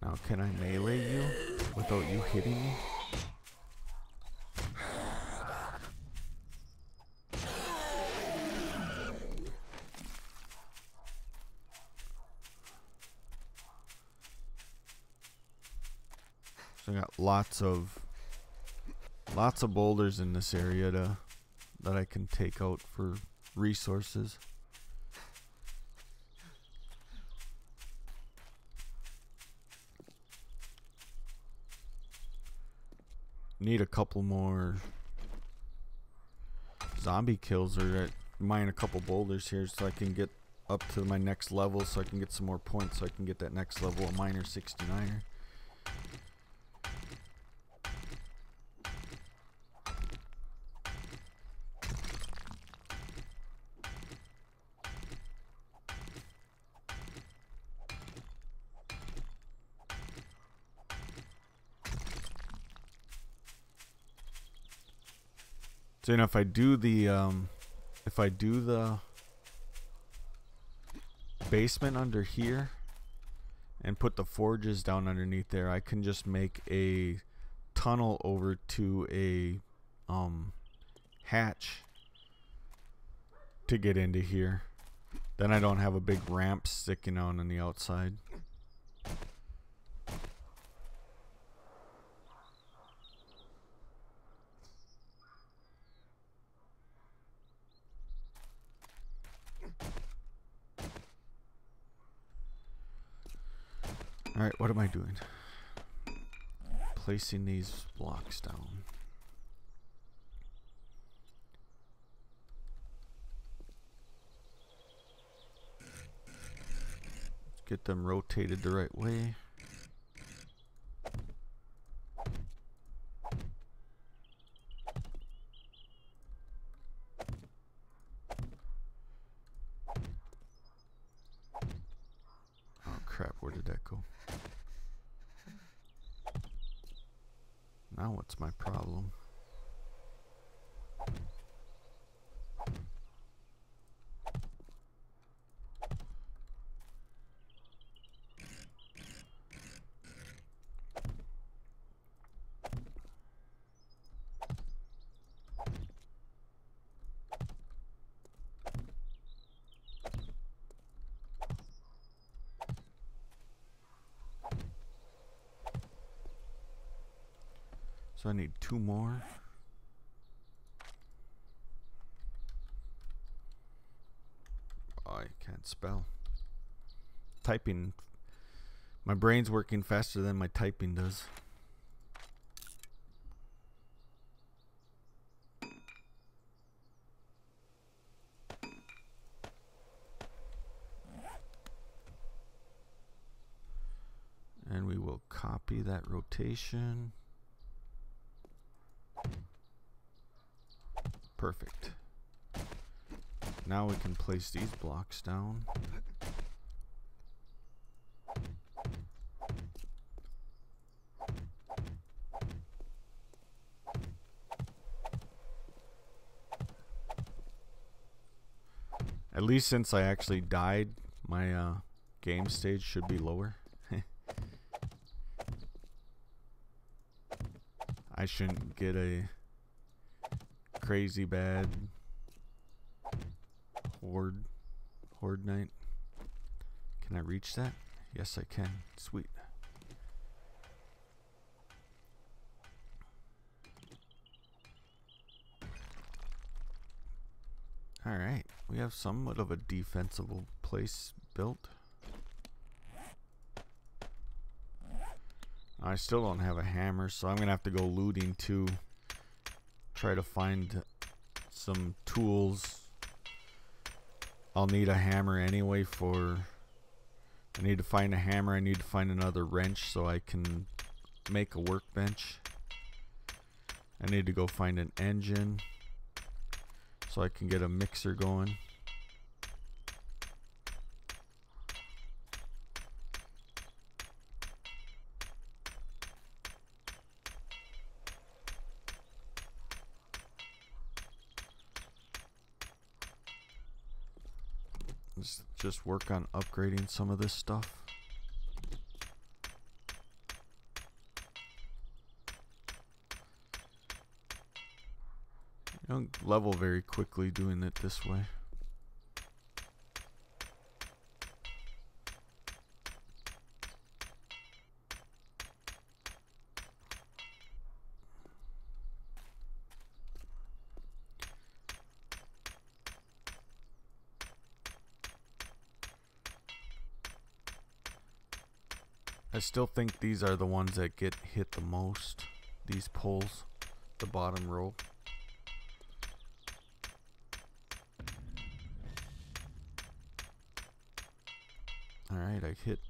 Now can I melee you without you hitting me? So I got lots of boulders in this area that I can take out for resources. Need a couple more zombie kills, or mine a couple boulders here so I can get up to my next level, so I can get some more points, so I can get that next level of miner 69er. So you know, if I do the basement under here and put the forges down underneath there, I can just make a tunnel over to a hatch to get into here. Then I don't have a big ramp sticking out on the outside. Alright, what am I doing? Placing these blocks down. Let's get them rotated the right way. Oh crap, where did that go? Now what's my problem? So I need 2 more. Oh, I can't spell. Typing. My brain's working faster than my typing does. And we will copy that rotation. Perfect. Now we can place these blocks down. At least since I actually died, my game stage should be lower. I shouldn't get a crazy bad horde night. Can I reach that? Yes, I can. Sweet. Alright, we have somewhat of a defensible place built. I still don't have a hammer, so I'm gonna have to go looting to try to find some tools. I'll need a hammer anyway for... I need to find a hammer, I need to find another wrench so I can make a workbench. I need to go find an engine so I can get a mixer going. Let's just work on upgrading some of this stuff. You don't level very quickly doing it this way. I still think these are the ones that get hit the most. These poles, the bottom row. Alright, I hit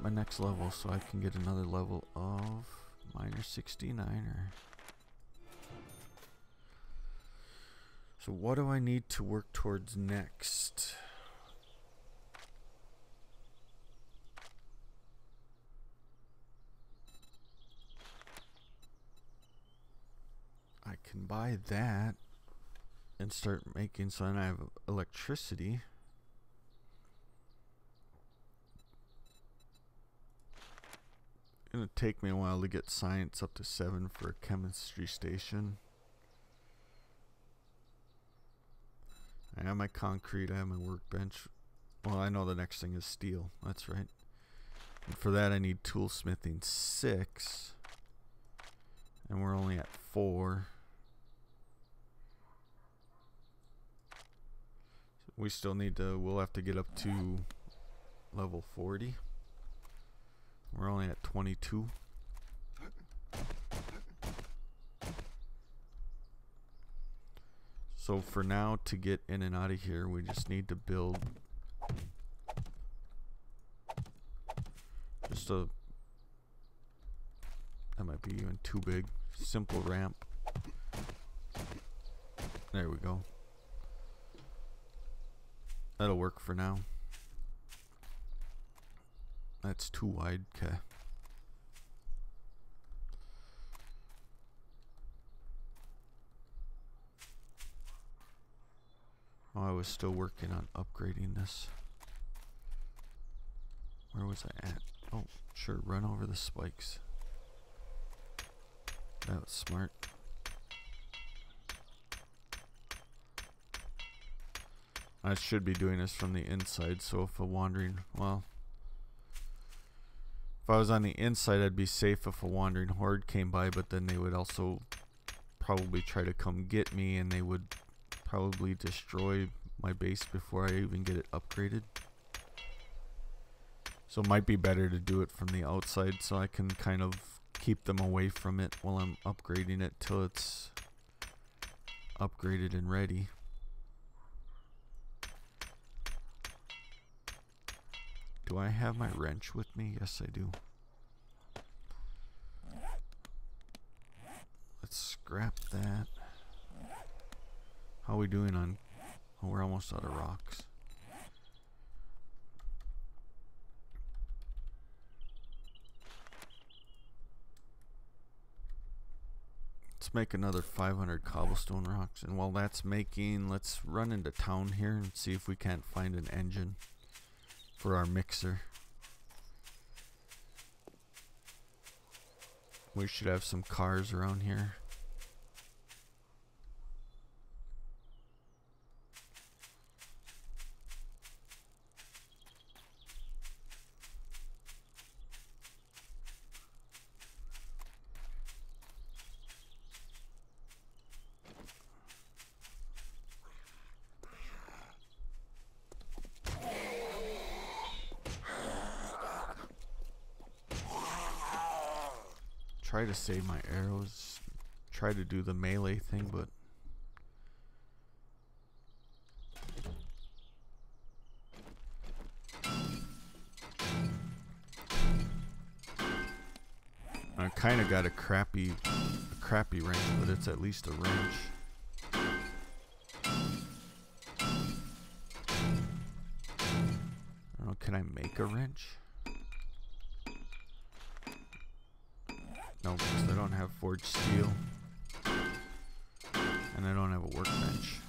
my next level, so I can get another level of miner 69er. So what do I need to work towards next? can buy that and start making, so then I have electricity. It's gonna take me a while to get science up to 7 for a chemistry station. I have my concrete, I have my workbench. Well, I know the next thing is steel, that's right. And for that I need toolsmithing 6. And we're only at 4. We still need to, we'll have to get up to level 40. We're only at 22. So for now, to get in and out of here, we just need to build just a, that might be even too big, simple ramp. There we go. That'll work for now. That's too wide, okay. Oh, I was still working on upgrading this. Where was I at? Oh, sure, run over the spikes. That was smart. I should be doing this from the inside, so if a wandering, well, if I was on the inside, I'd be safe if a wandering horde came by, but then they would also probably try to come get me, and they would probably destroy my base before I even get it upgraded. So it might be better to do it from the outside so I can kind of keep them away from it while I'm upgrading it till it's upgraded and ready. Do I have my wrench with me? Yes, I do. Let's scrap that. How are we doing on... Oh, we're almost out of rocks. Let's make another 500 cobblestone rocks. And while that's making, let's run into town here and see if we can't find an engine for our mixer. We should have some cars around here. Try to save my arrows. Try to do the melee thing, but I kind of got a crappy wrench, but it's at least a wrench. I don't know, can I make a wrench? No, because I don't have forged steel. And I don't have a workbench.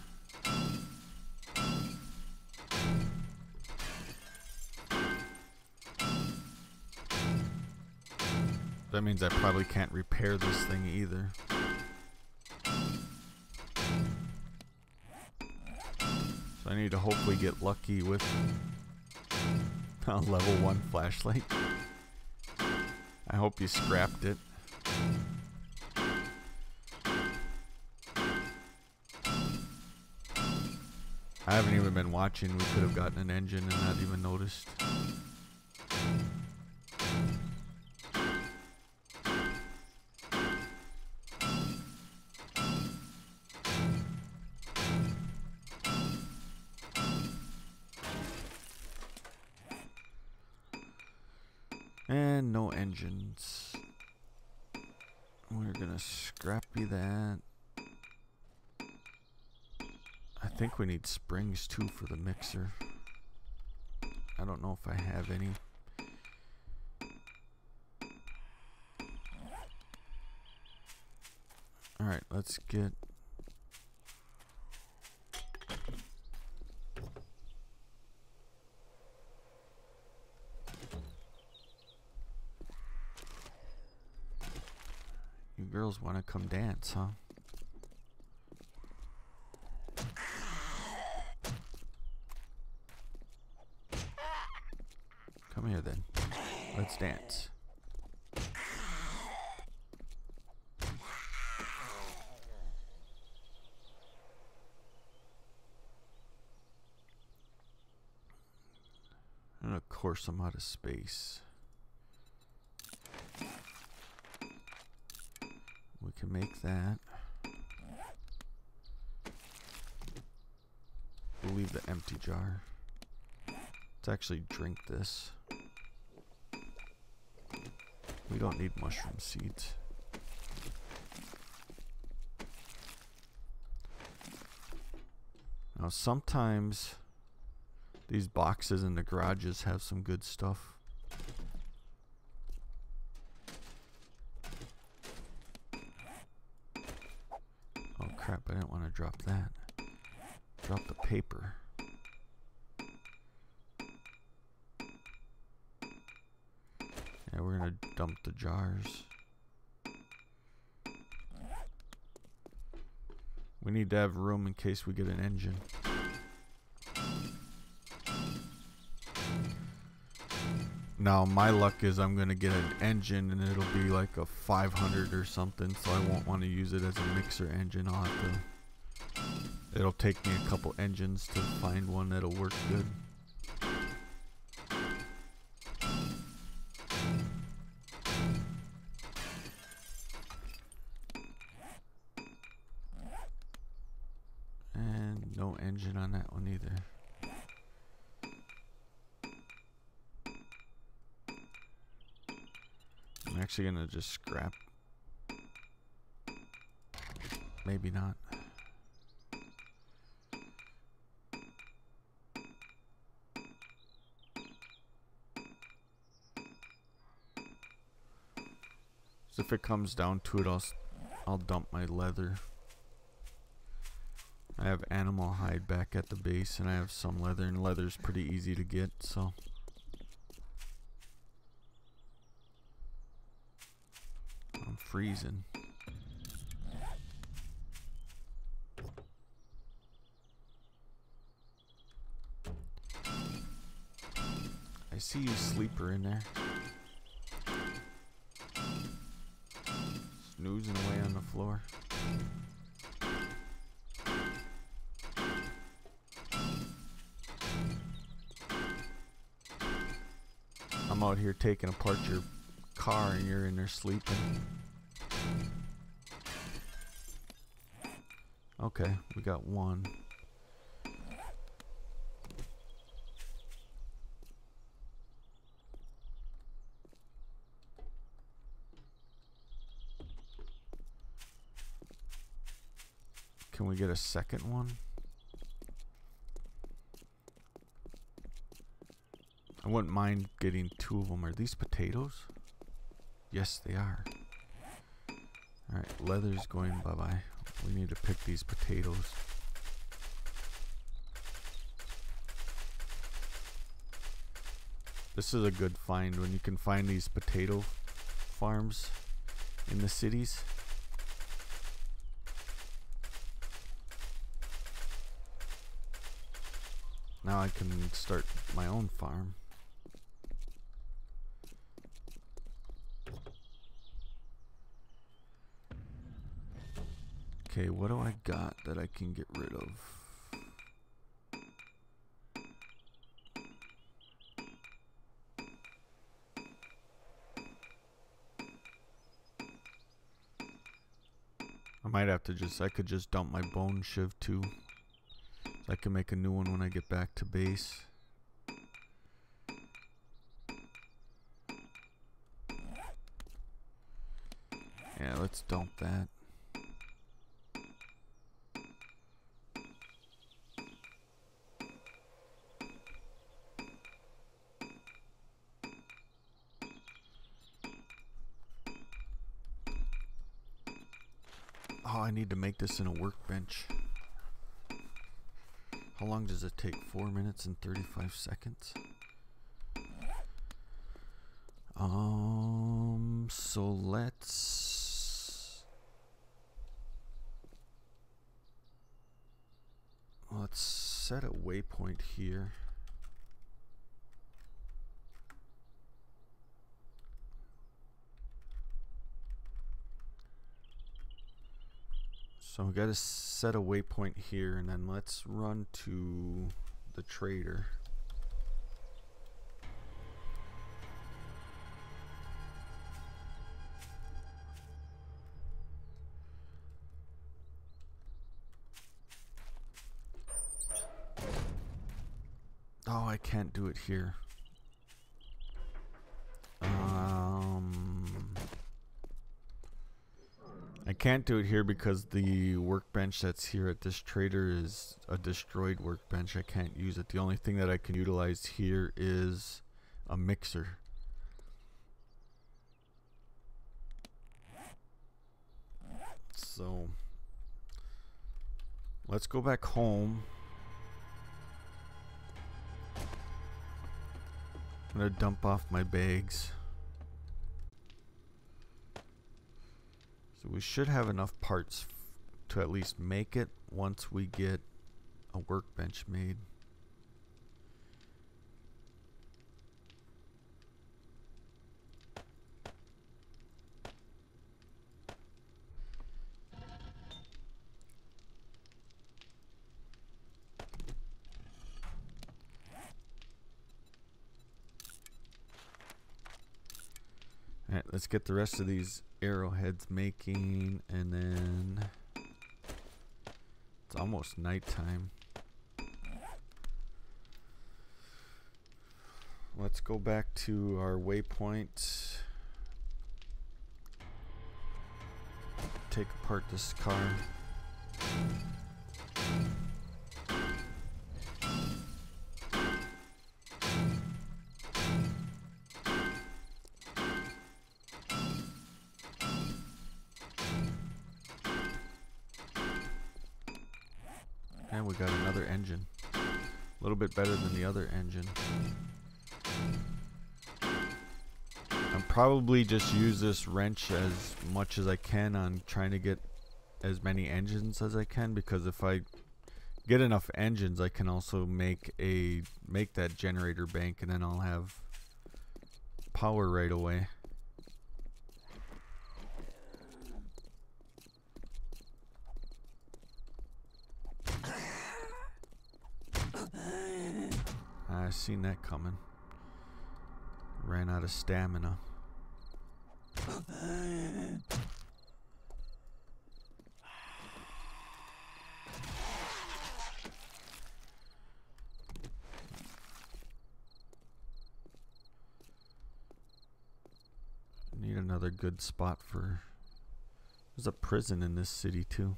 That means I probably can't repair this thing either. So I need to hopefully get lucky with a level 1 flashlight. I hope you scrapped it. I haven't even been watching. We could have gotten an engine and not even noticed. And no engines. We're gonna scrappy that. I think we need springs too for the mixer. I don't know if I have any. Alright, let's get... You girls want to come dance, huh? Come here then. Let's dance. And of course I'm out of space. We can make that. We'll leave the empty jar. Let's actually drink this. We don't need mushroom seeds. Now sometimes these boxes in the garages have some good stuff. Oh crap, I didn't want to drop that. Drop the paper. Yeah, we're gonna dump the jars. We need to have room in case we get an engine. Now my luck is I'm gonna get an engine and it'll be like a 500 or something, so I won't want to use it as a mixer engine. I'll have to, it'll take me a couple engines to find one that'll work good. And no engine on that one either. I'm actually gonna just scrap. Maybe not. So if it comes down to it, I'll dump my leather. I have animal hide back at the base, and I have some leather, and leather's pretty easy to get, so. I'm freezing. I see you, sleeper, in there. Snoozing away on the floor. I'm out here taking apart your car and you're in there sleeping. Okay, we got one. Can we get a second one? I wouldn't mind getting two of them. Are these potatoes? Yes, they are. Alright, leather's going bye-bye. We need to pick these potatoes. This is a good find when you can find these potato farms in the cities. Now I can start my own farm. Okay, what do I got that I can get rid of? I might have to I could just dump my bone shiv too. So I can make a new one when I get back to base. Yeah, let's dump that. Oh, I need to make this in a workbench. How long does it take? 4 minutes and 35 seconds. So let's set a waypoint here. So we got to set a waypoint here, and then let's run to the trader. Oh, I can't do it here. I can't do it here because the workbench that's here at this trader is a destroyed workbench. I can't use it. The only thing that I can utilize here is a mixer. So let's go back home. I'm gonna dump off my bags. So we should have enough parts to at least make it once we get a workbench made. Alright, let's get the rest of these arrowheads making, and then it's almost nighttime. Let's go back to our waypoint. Take apart this car. And we got another engine. A little bit better than the other engine. I'll probably just use this wrench as much as I can on trying to get as many engines as I can, because if I get enough engines I can also make that generator bank, and then I'll have power right away. I seen that coming. Ran out of stamina. Need another good spot for... There's a prison in this city too.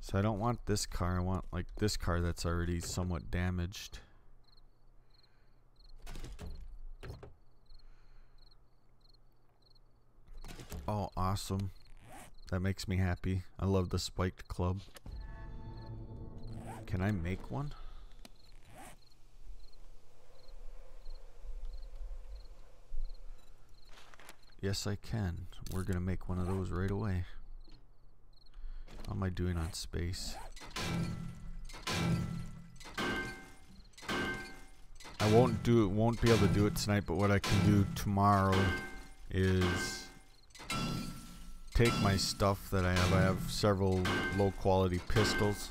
So I don't want this car, I want like this car that's already somewhat damaged. Oh, awesome. That makes me happy. I love the spiked club. Can I make one? Yes, I can. We're gonna make one of those right away. How am I doing on space? I won't be able to do it tonight, but what I can do tomorrow is take my stuff that I have. I have several low quality pistols.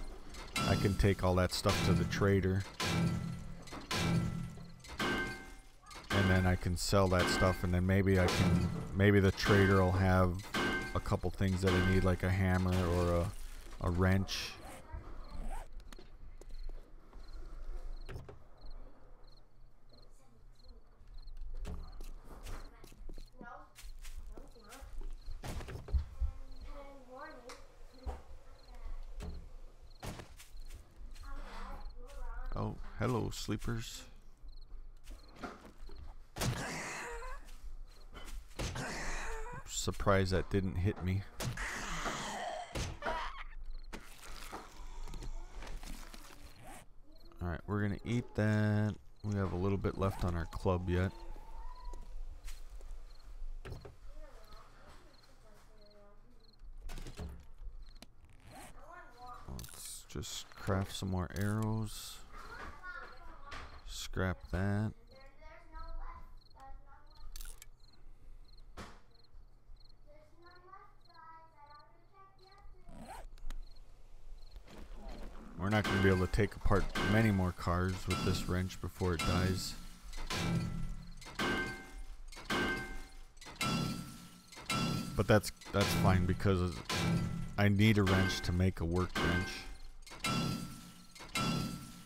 I can take all that stuff to the trader, and then I can sell that stuff, and then maybe the trader will have a couple things that I need, like a hammer or a wrench. Oh, hello, sleepers. surprised that didn't hit me. Alright, we're gonna eat that. We have a little bit left on our club yet. Let's just craft some more arrows. Scrap that. We're not going to be able to take apart many more cars with this wrench before it dies. But that's fine because I need a wrench to make a workbench.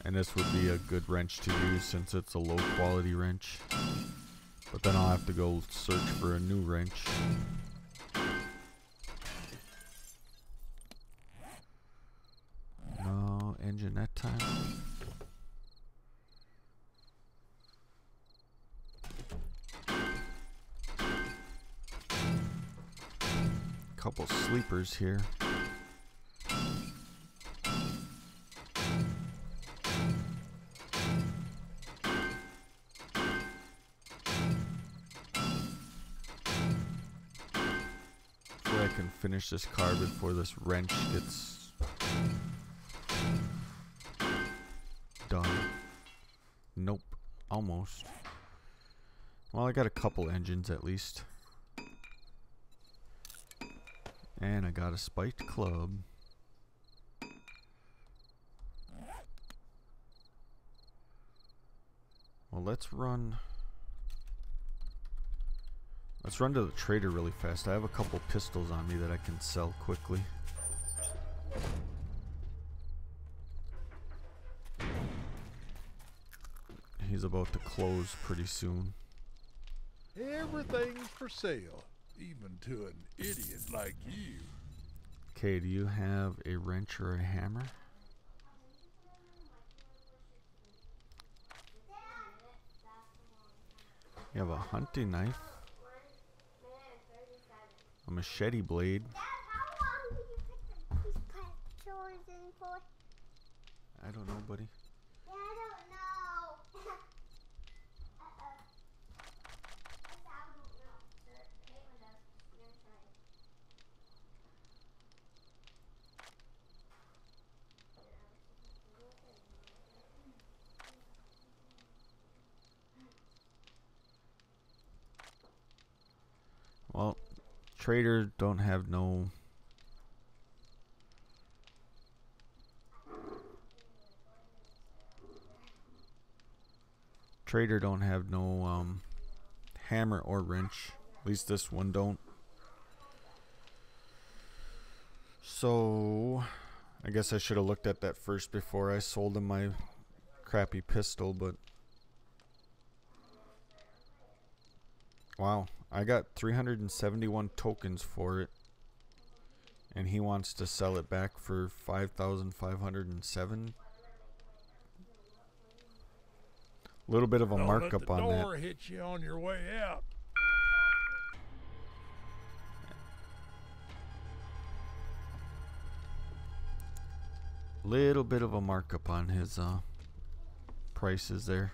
And this would be a good wrench to use since it's a low quality wrench. But then I'll have to go search for a new wrench. No engine that time. Couple sleepers here. Hopefully I can finish this car before this wrench gets done. Nope. Almost. Well, I got a couple engines at least. And I got a spiked club. Well, let's run to the trader really fast. I have a couple pistols on me that I can sell quickly. He's about to close pretty soon. Everything's for sale, even to an idiot like you. Okay, do you have a wrench or a hammer? You have a hunting knife, a machete blade. I don't know, buddy. Yeah, I don't know. Well, trader don't have no hammer or wrench. At least this one don't. So I guess I should have looked at that first before I sold him my crappy pistol, but wow, I got 371 tokens for it, and he wants to sell it back for 5,507. A little bit of a markup on that. Don't let the door hit you on your way out. Little bit of a markup on his prices there.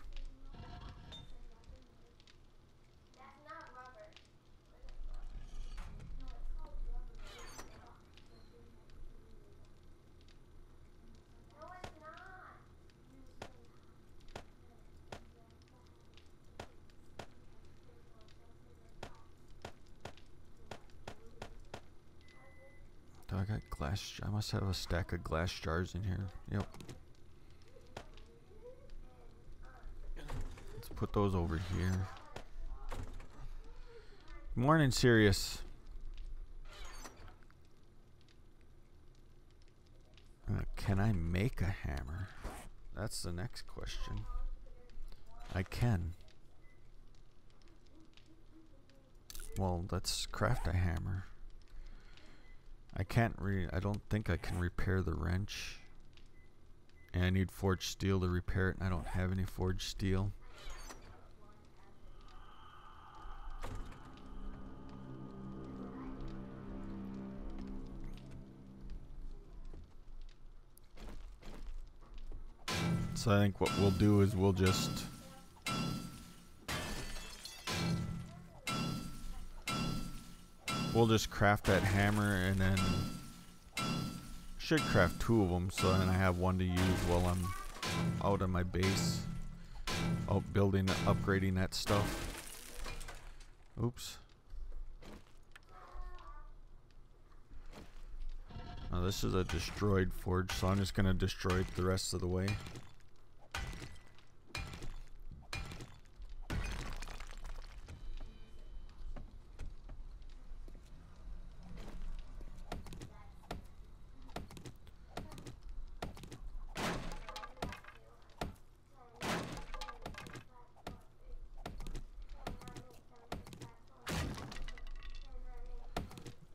Do I got glass? I must have a stack of glass jars in here. Yep. Let's put those over here. Morning, Sirius. Can I make a hammer? That's the next question. I can. Well, let's craft a hammer. I don't think I can repair the wrench. And I need forged steel to repair it, and I don't have any forged steel. So I think what we'll do is we'll just craft that hammer, and then should craft 2 of them, so then I have 1 to use while I'm out on my base, out building, upgrading that stuff. Oops. Now this is a destroyed forge, so I'm just gonna destroy it the rest of the way.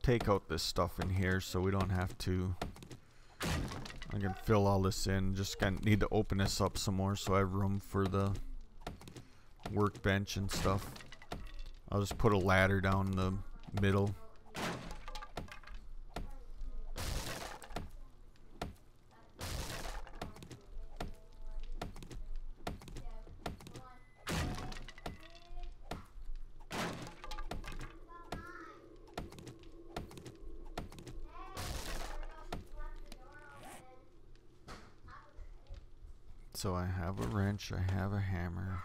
Take out this stuff in here so we don't have to. I can fill all this in. Just gonna need to open this up some more so I have room for the workbench and stuff. I'll just put a ladder down the middle. So I have a wrench, I have a hammer.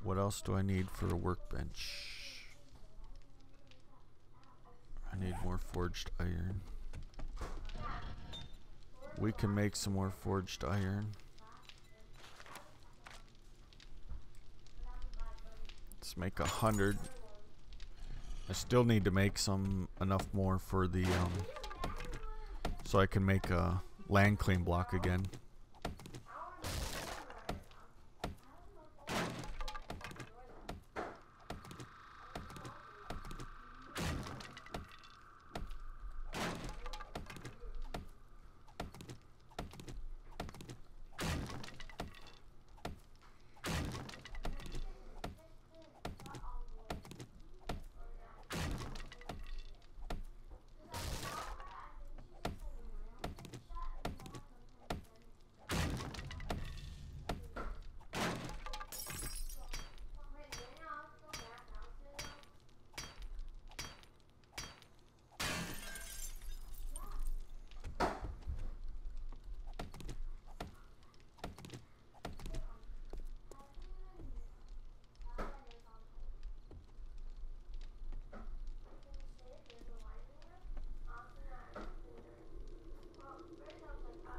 What else do I need for a workbench? I need more forged iron. We can make some more forged iron. Let's make 100. I still need to make enough more for the so I can make a land claim block again.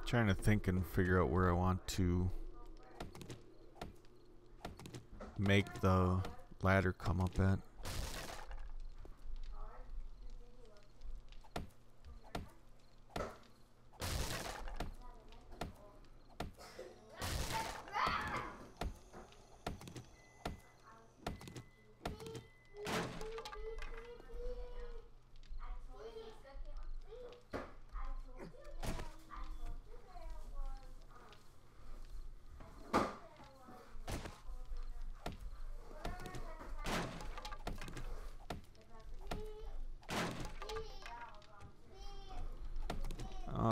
Trying to think and figure out where I want to make the ladder come up at.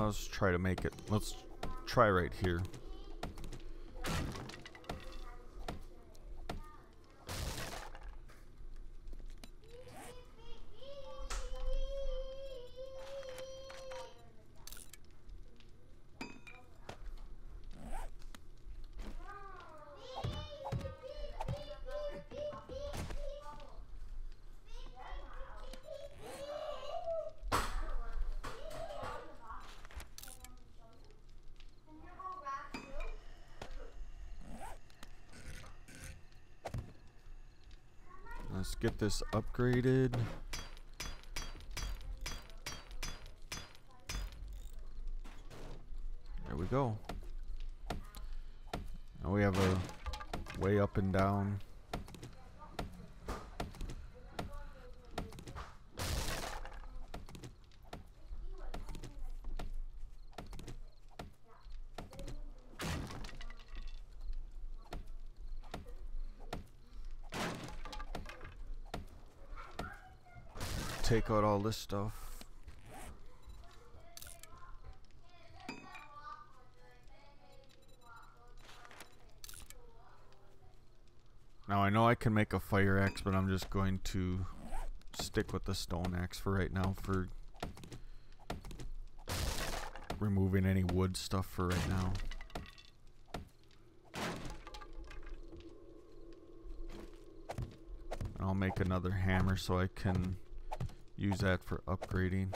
Let's try to make it. Let's try right here. Let's get this upgraded. There we go. Now we have a way up and down. Take out all this stuff. Now I know I can make a fire axe, but I'm just going to stick with the stone axe for right now for removing any wood stuff for right now. And I'll make another hammer so I can use that for upgrading.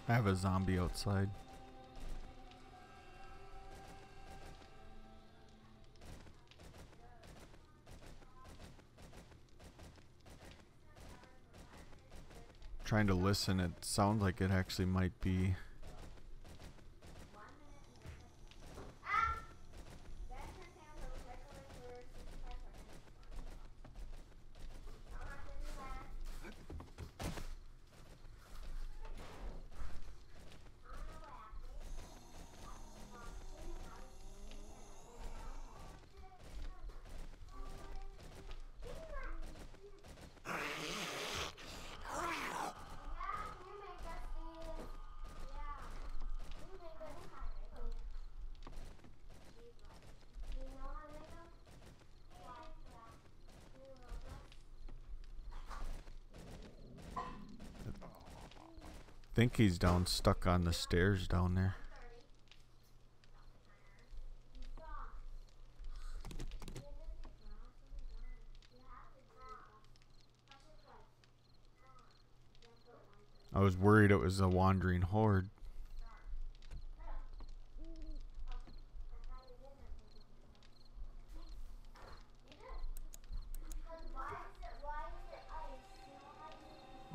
I have a zombie outside. Trying to listen, it sounds like it actually might be. I think he's down, stuck on the stairs down there. I was worried it was a wandering horde.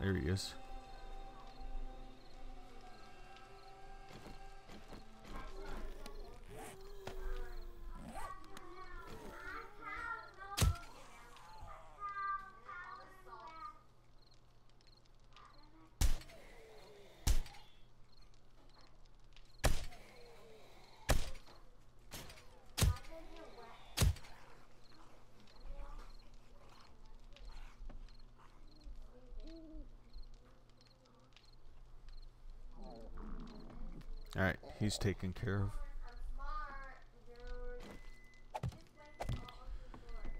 There he is. Alright, he's taken care of.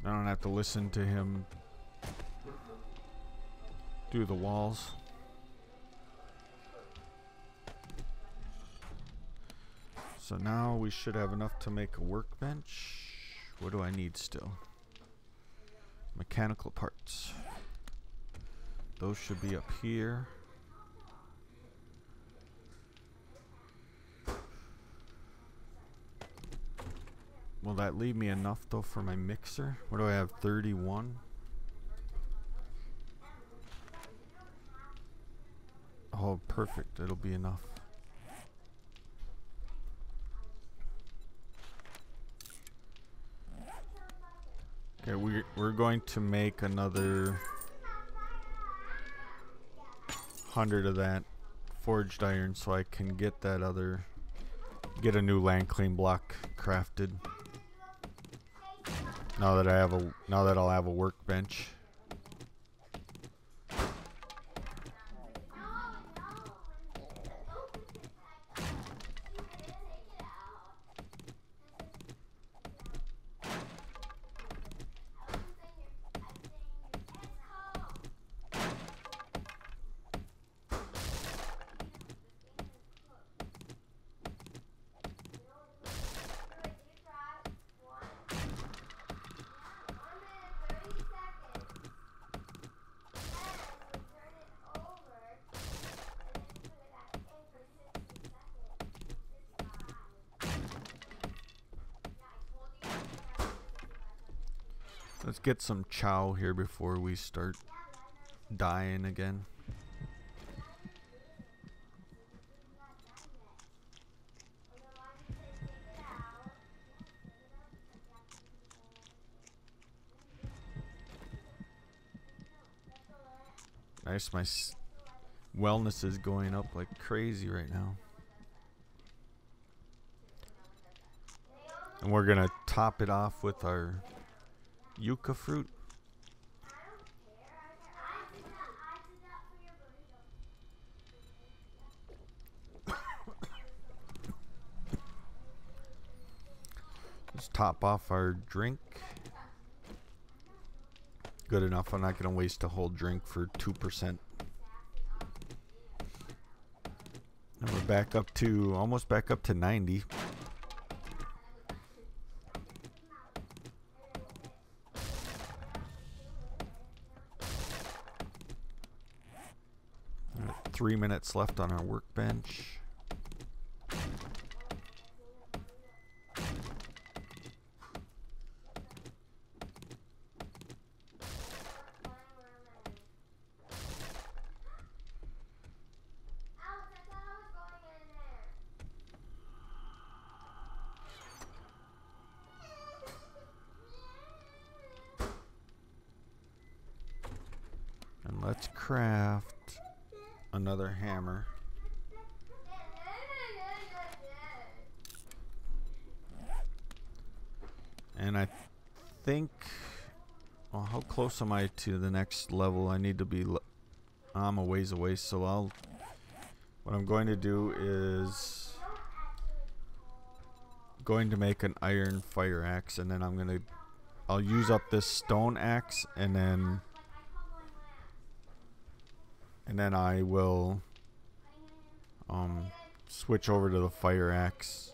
I don't have to listen to him do the walls. So now we should have enough to make a workbench. What do I need still? Mechanical parts. Those should be up here. Will that leave me enough though for my mixer? What do I have? 31? Oh, perfect. It'll be enough. Okay, we're going to make another 100 of that forged iron so I can get that get a new land clean block crafted. Now that I'll have a workbench. Let's get some chow here before we start dying again. Nice, my wellness is going up like crazy right now. And we're gonna top it off with our yucca fruit. Let's top off our drink. Good enough. I'm not gonna waste a whole drink for 2%. And we're back up to almost back up to 90. Got 3 minutes left on our workbench. And let's craft another hammer. And I think, well, how close am I to the next level? I need to be, I'm a ways away, so what I'm going to do is going to make an iron fire axe, and then I'll use up this stone axe, and then I will switch over to the fire axe.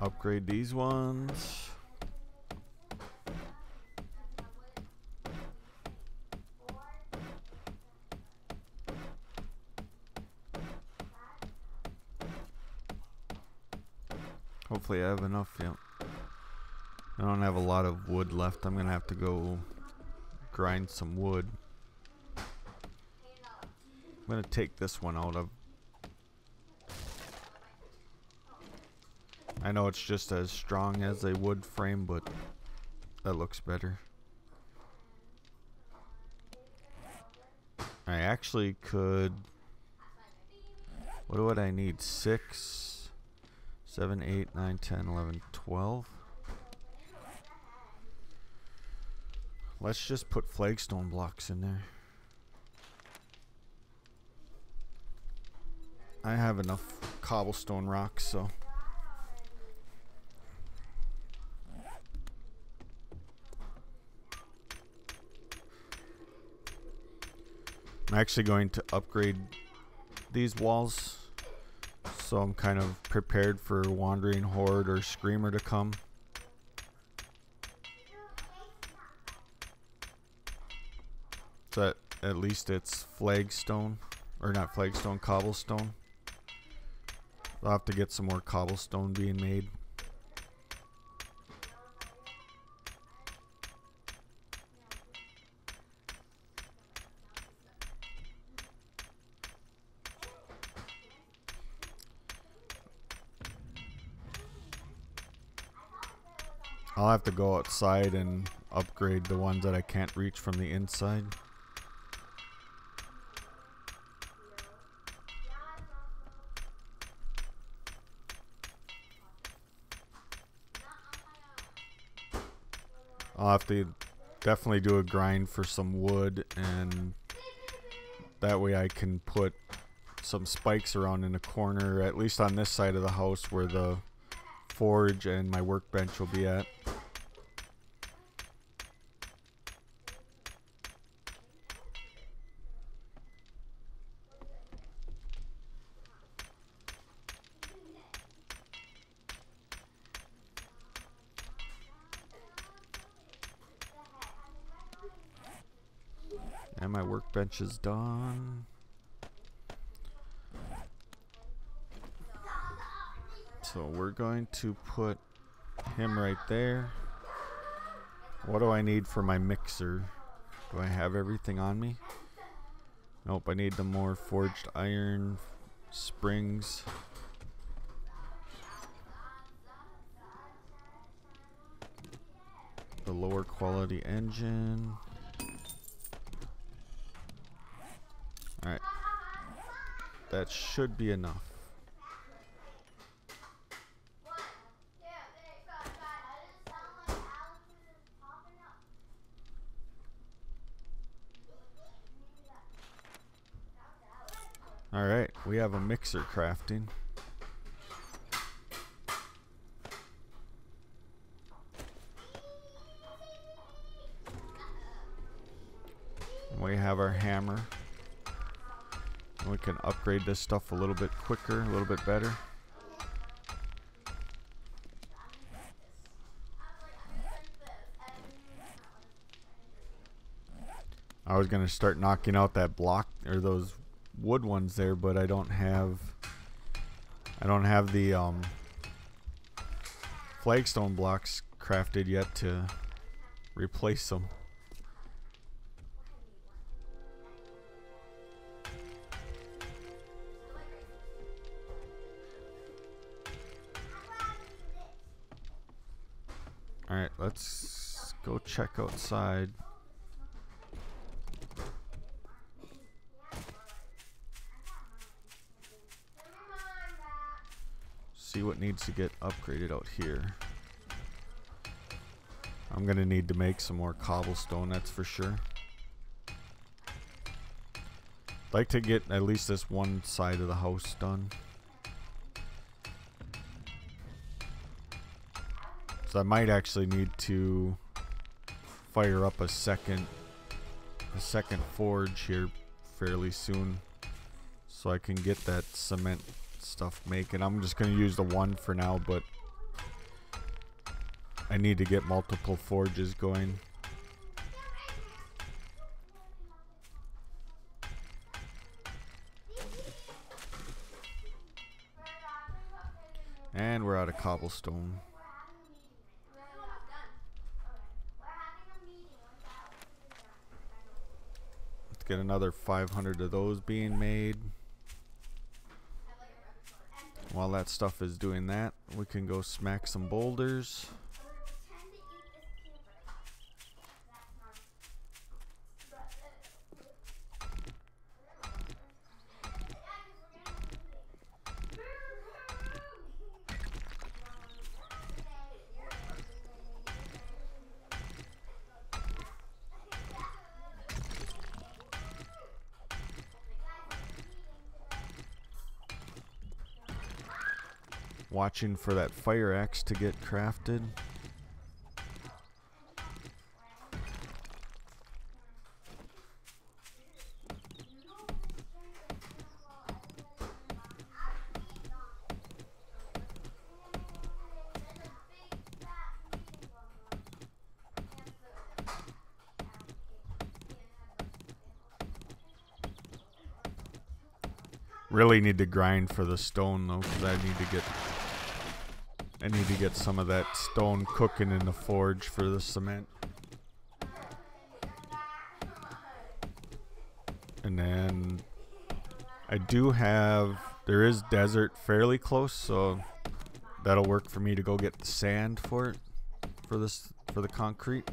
Upgrade these ones. Hopefully I have enough. Yeah. I don't have a lot of wood left. I'm gonna have to go grind some wood. I'm gonna take this one out of. I know it's just as strong as a wood frame, but that looks better. I actually could. What would I need? 6, 7, 8, 9, 10, 11, 12. Let's just put flagstone blocks in there. I have enough cobblestone rocks, so. I'm actually going to upgrade these walls, so I'm kind of prepared for wandering horde or screamer to come. So at least it's flagstone, or not flagstone, cobblestone. I'll have to get some more cobblestone being made. I'll have to go outside and upgrade the ones that I can't reach from the inside. I'll have to definitely do a grind for some wood, and that way I can put some spikes around in the corner, at least on this side of the house where the forge and my workbench will be at. my workbench is done. So we're going to put him right there. What do I need for my mixer? Do I have everything on me? Nope, I need the more forged iron springs. The lower quality engine. Alright. That should be enough. Alright, we have a mixer crafting. We have our hammer. And we can upgrade this stuff a little bit quicker, a little bit better. I was gonna start knocking out that block or those wood ones there, but I don't have the flagstone blocks crafted yet to replace them. Alright, let's go check outside. See what needs to get upgraded out here. I'm gonna need to make some more cobblestone, that's for sure. I'd like to get at least this one side of the house done. So I might actually need to fire up a second forge here fairly soon, so I can get that cement stuff making. I'm just gonna use the one for now, but I need to get multiple forges going. And we're out of cobblestone. Let's get another 500 of those being made. While that stuff is doing that, we can go smack some boulders. Watching for that fire axe to get crafted. Really need to grind for the stone though, because I need to get some of that stone cooking in the forge for the cement. And then I do have, there is desert fairly close, so that'll work for me to go get the sand for it, for the concrete.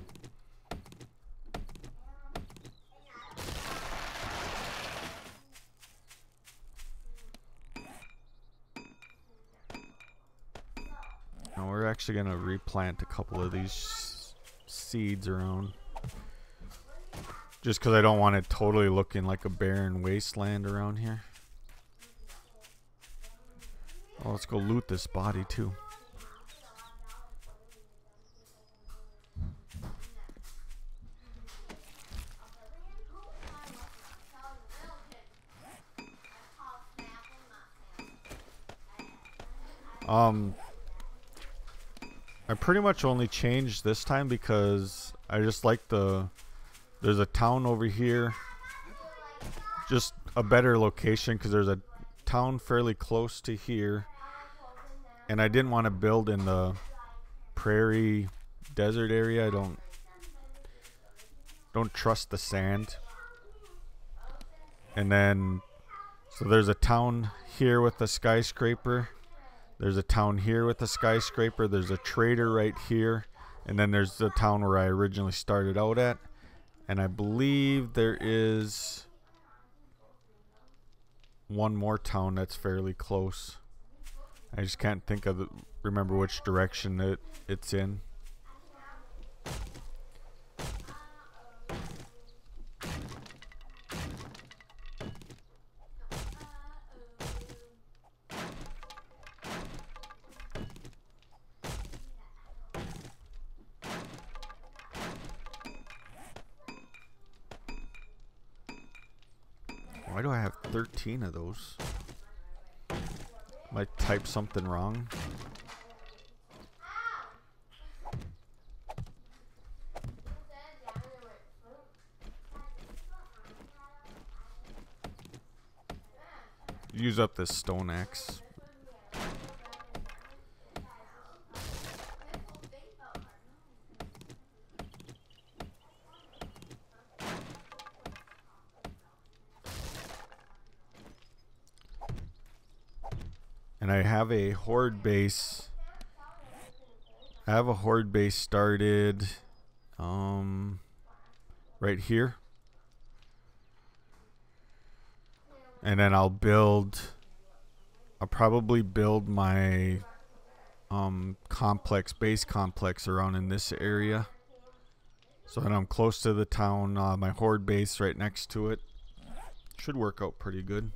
Now we're actually gonna replant a couple of these seeds around, just because I don't want it totally looking like a barren wasteland around here. Oh, let's go loot this body too. I pretty much only changed this time because I just like there's a town over here just a better location because there's a town fairly close to here, and I didn't want to build in the prairie desert area. I don't trust the sand. And then so there's a town here with a skyscraper. There's a town here with a skyscraper. There's a trader right here. And then there's the town where I originally started out at. And I believe there is one more town that's fairly close. I just can't think of remember which direction it's in. Why do I have 13 of those? Might type something wrong. Use up this stone axe. And I have a horde base. I have a horde base started right here. And then I'll probably build my base complex around in this area. So that I'm close to the town, my horde base right next to it. Should work out pretty good.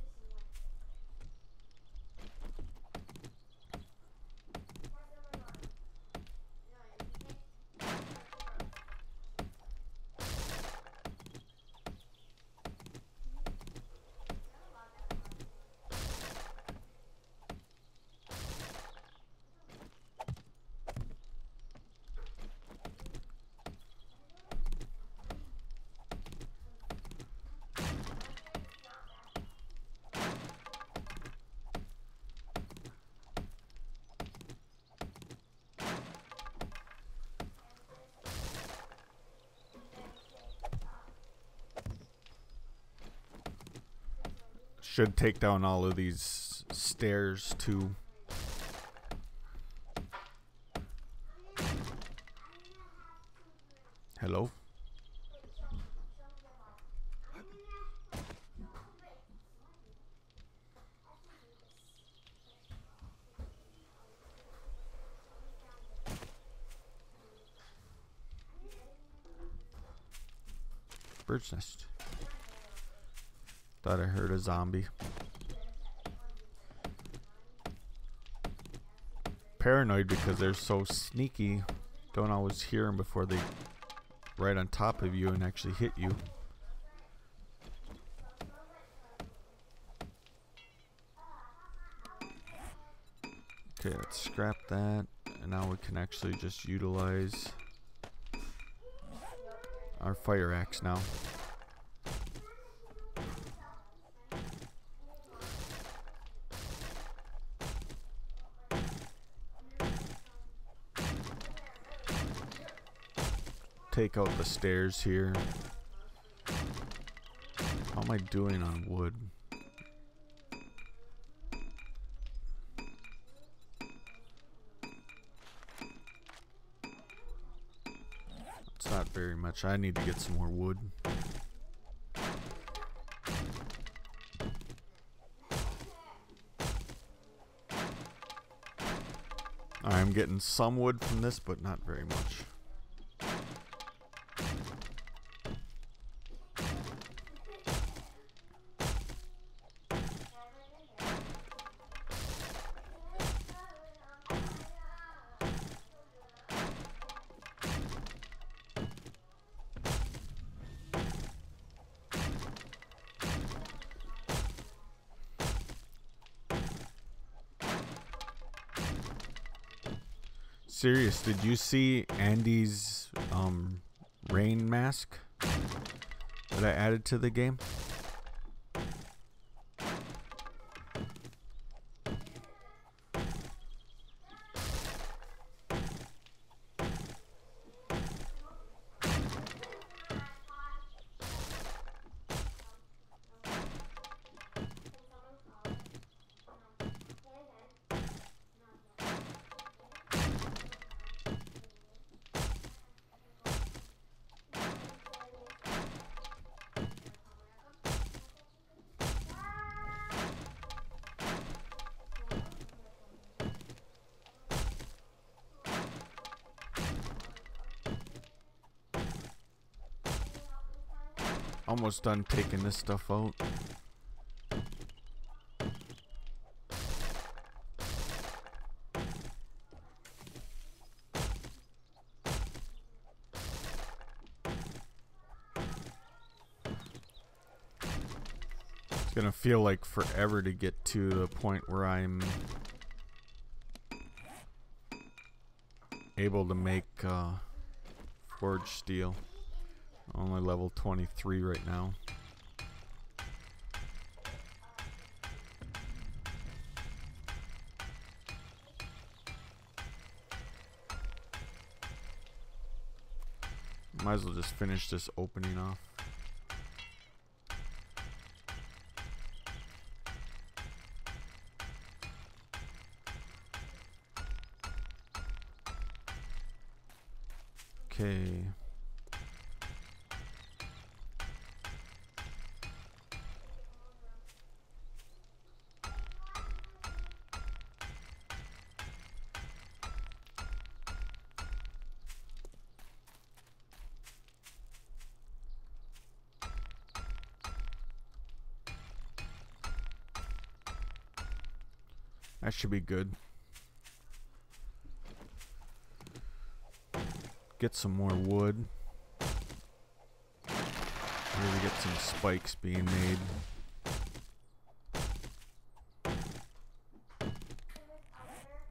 Should take down all of these stairs too. Hello? Bird's nest. Thought I heard a zombie. Paranoid because they're so sneaky. Don't always hear them before they right on top of you and actually hit you. Okay, let's scrap that. And now we can actually just utilize our fire axe now. Take out the stairs here. How am I doing on wood? It's not very much. I need to get some more wood. I'm getting some wood from this, but not very much. Serious, did you see Andy's rain mask that I added to the game? Almost done taking this stuff out. It's gonna feel like forever to get to the point where I'm able to make forged steel. Only level 23 right now. Might as well just finish this opening off. Okay. That should be good. Get some more wood. Maybe get some spikes being made.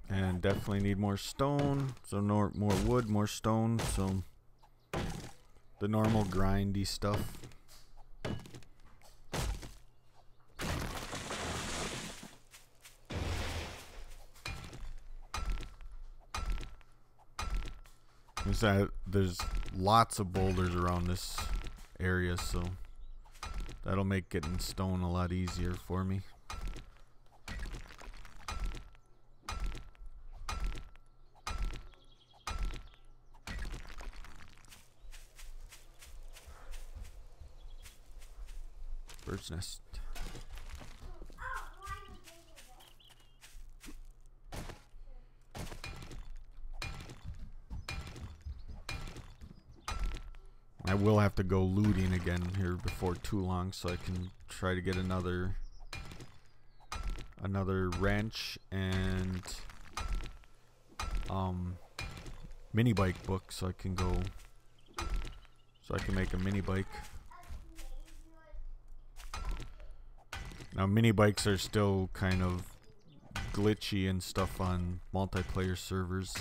And definitely need more stone. So more wood, more stone. So the normal grindy stuff. There's lots of boulders around this area, so that'll make getting stone a lot easier for me. Bird's nest. I will have to go looting again here before too long, so I can try to get another wrench and mini bike book, so I can make a mini bike. Now mini bikes are still kind of glitchy and stuff on multiplayer servers.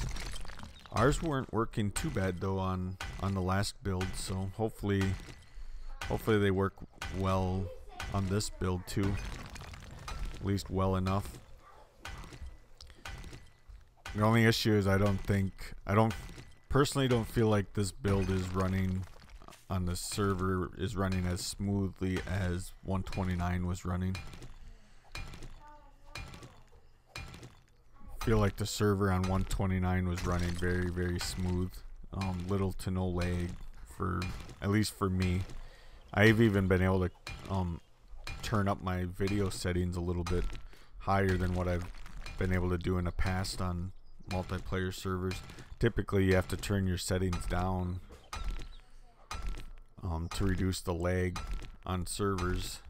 Ours weren't working too bad though on the last build, so hopefully they work well on this build too. At least well enough. The only issue is I personally don't feel like this build is running on the server is running as smoothly as 129 was running. Feel like the server on 129 was running very, very smooth. Little to no lag at least for me. I've even been able to turn up my video settings a little bit higher than what I've been able to do in the past on multiplayer servers. Typically you have to turn your settings down to reduce the lag on servers.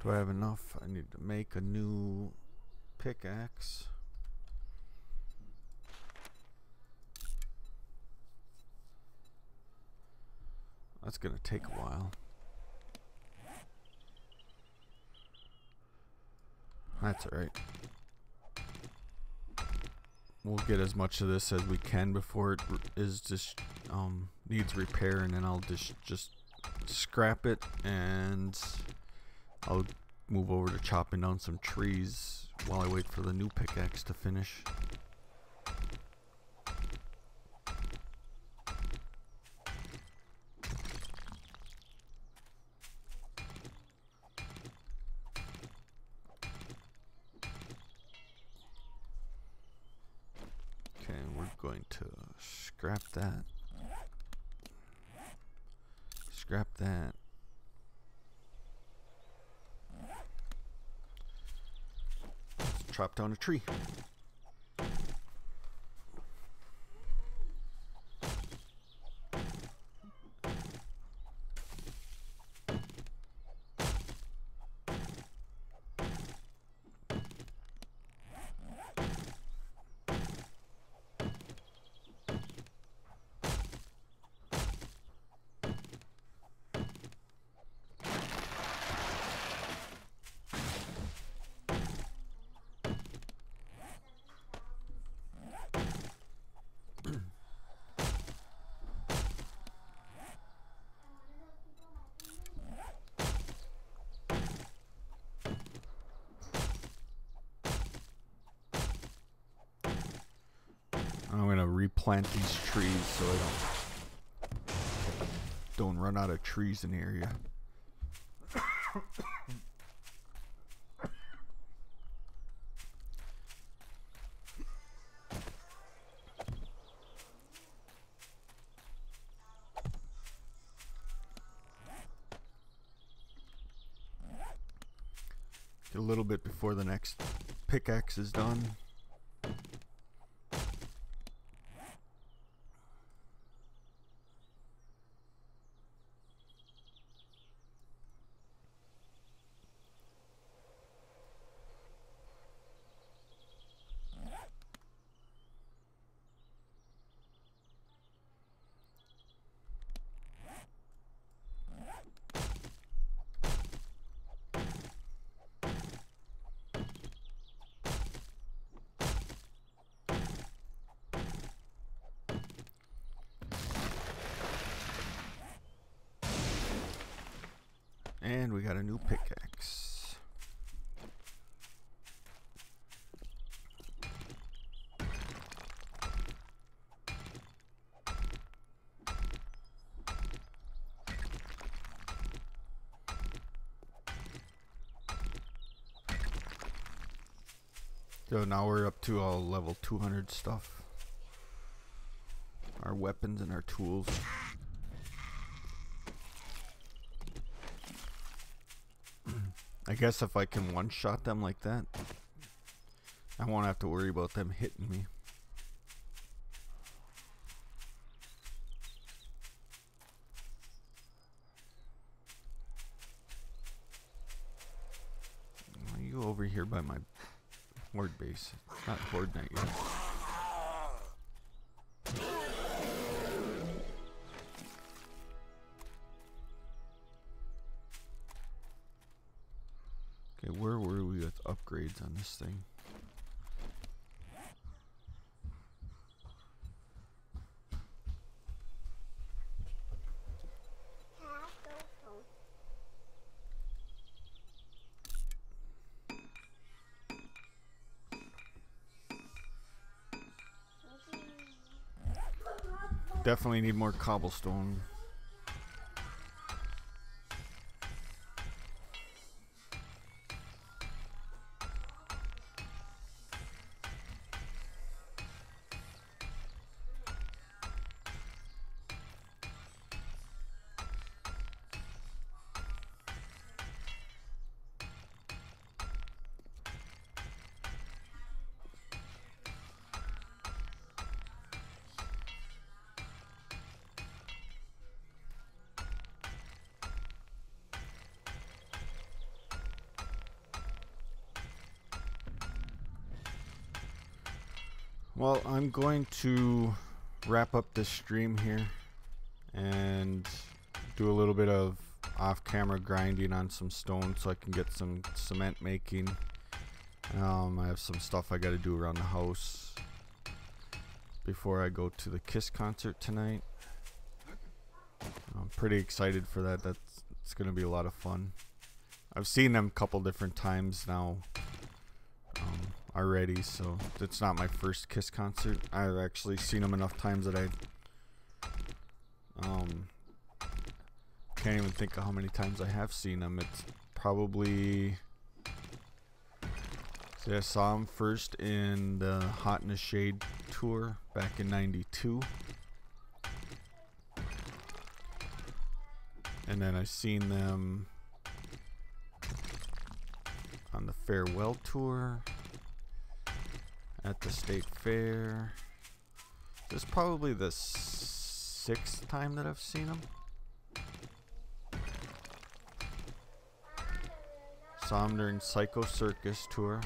Do I have enough? I need to make a new pickaxe. That's gonna take a while. That's alright. We'll get as much of this as we can before it is just needs repair, and then I'll just scrap it, and I'll move over to chopping down some trees while I wait for the new pickaxe to finish. Okay, we're going to scrap that. Scrap that. Let's chop down a tree. I'm gonna replant these trees so I don't run out of trees in the area. Get a little bit before the next pickaxe is done. And we got a new pickaxe. So now we're up to all level 200 stuff. Our weapons and our tools. I guess if I can one-shot them like that, I won't have to worry about them hitting me. Why are you over here by my horde base? It's not horde night yet. Okay, where were we with upgrades on this thing? Definitely need more cobblestone. Well, I'm going to wrap up this stream here and do a little bit of off-camera grinding on some stone so I can get some cement making. I have some stuff I got to do around the house before I go to the Kiss concert tonight. I'm pretty excited for that. It's going to be a lot of fun. I've seen them a couple different times now already, so it's not my first Kiss concert. I've actually seen them enough times that I can't even think of how many times I have seen them. It's probably... See, I saw them first in the Hot in the Shade tour back in '92. And then I seen them on the Farewell tour at the State Fair. This is probably the 6th time that I've seen them. Saw them during Psycho Circus tour.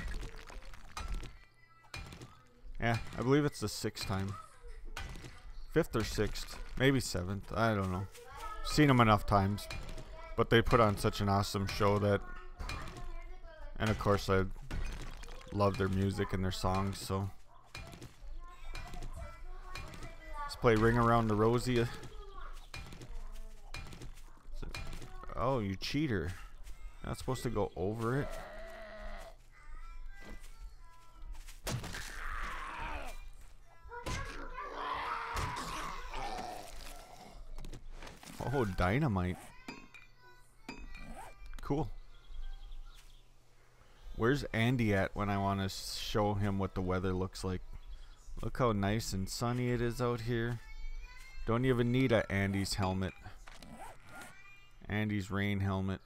Yeah, I believe it's the 6th time. 5th or 6th, maybe 7th. I don't know. Seen them enough times, but they put on such an awesome show that, and of course I love their music and their songs, so let's play Ring Around the Rosie. Oh, you cheater. You're not supposed to go over it. Oh, dynamite. Cool. Where's Andy at when I want to show him what the weather looks like? Look how nice and sunny it is out here. Don't even need a Andy's helmet. Andy's rain helmet.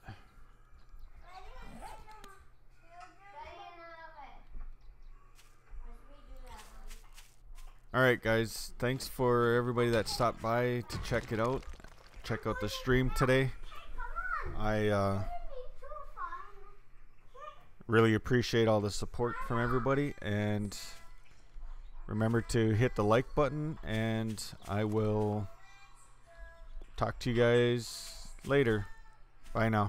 Alright guys, thanks for everybody that stopped by to check it out. Check out the stream today. I really appreciate all the support from everybody, and remember to hit the like button, and I will talk to you guys later. Bye now.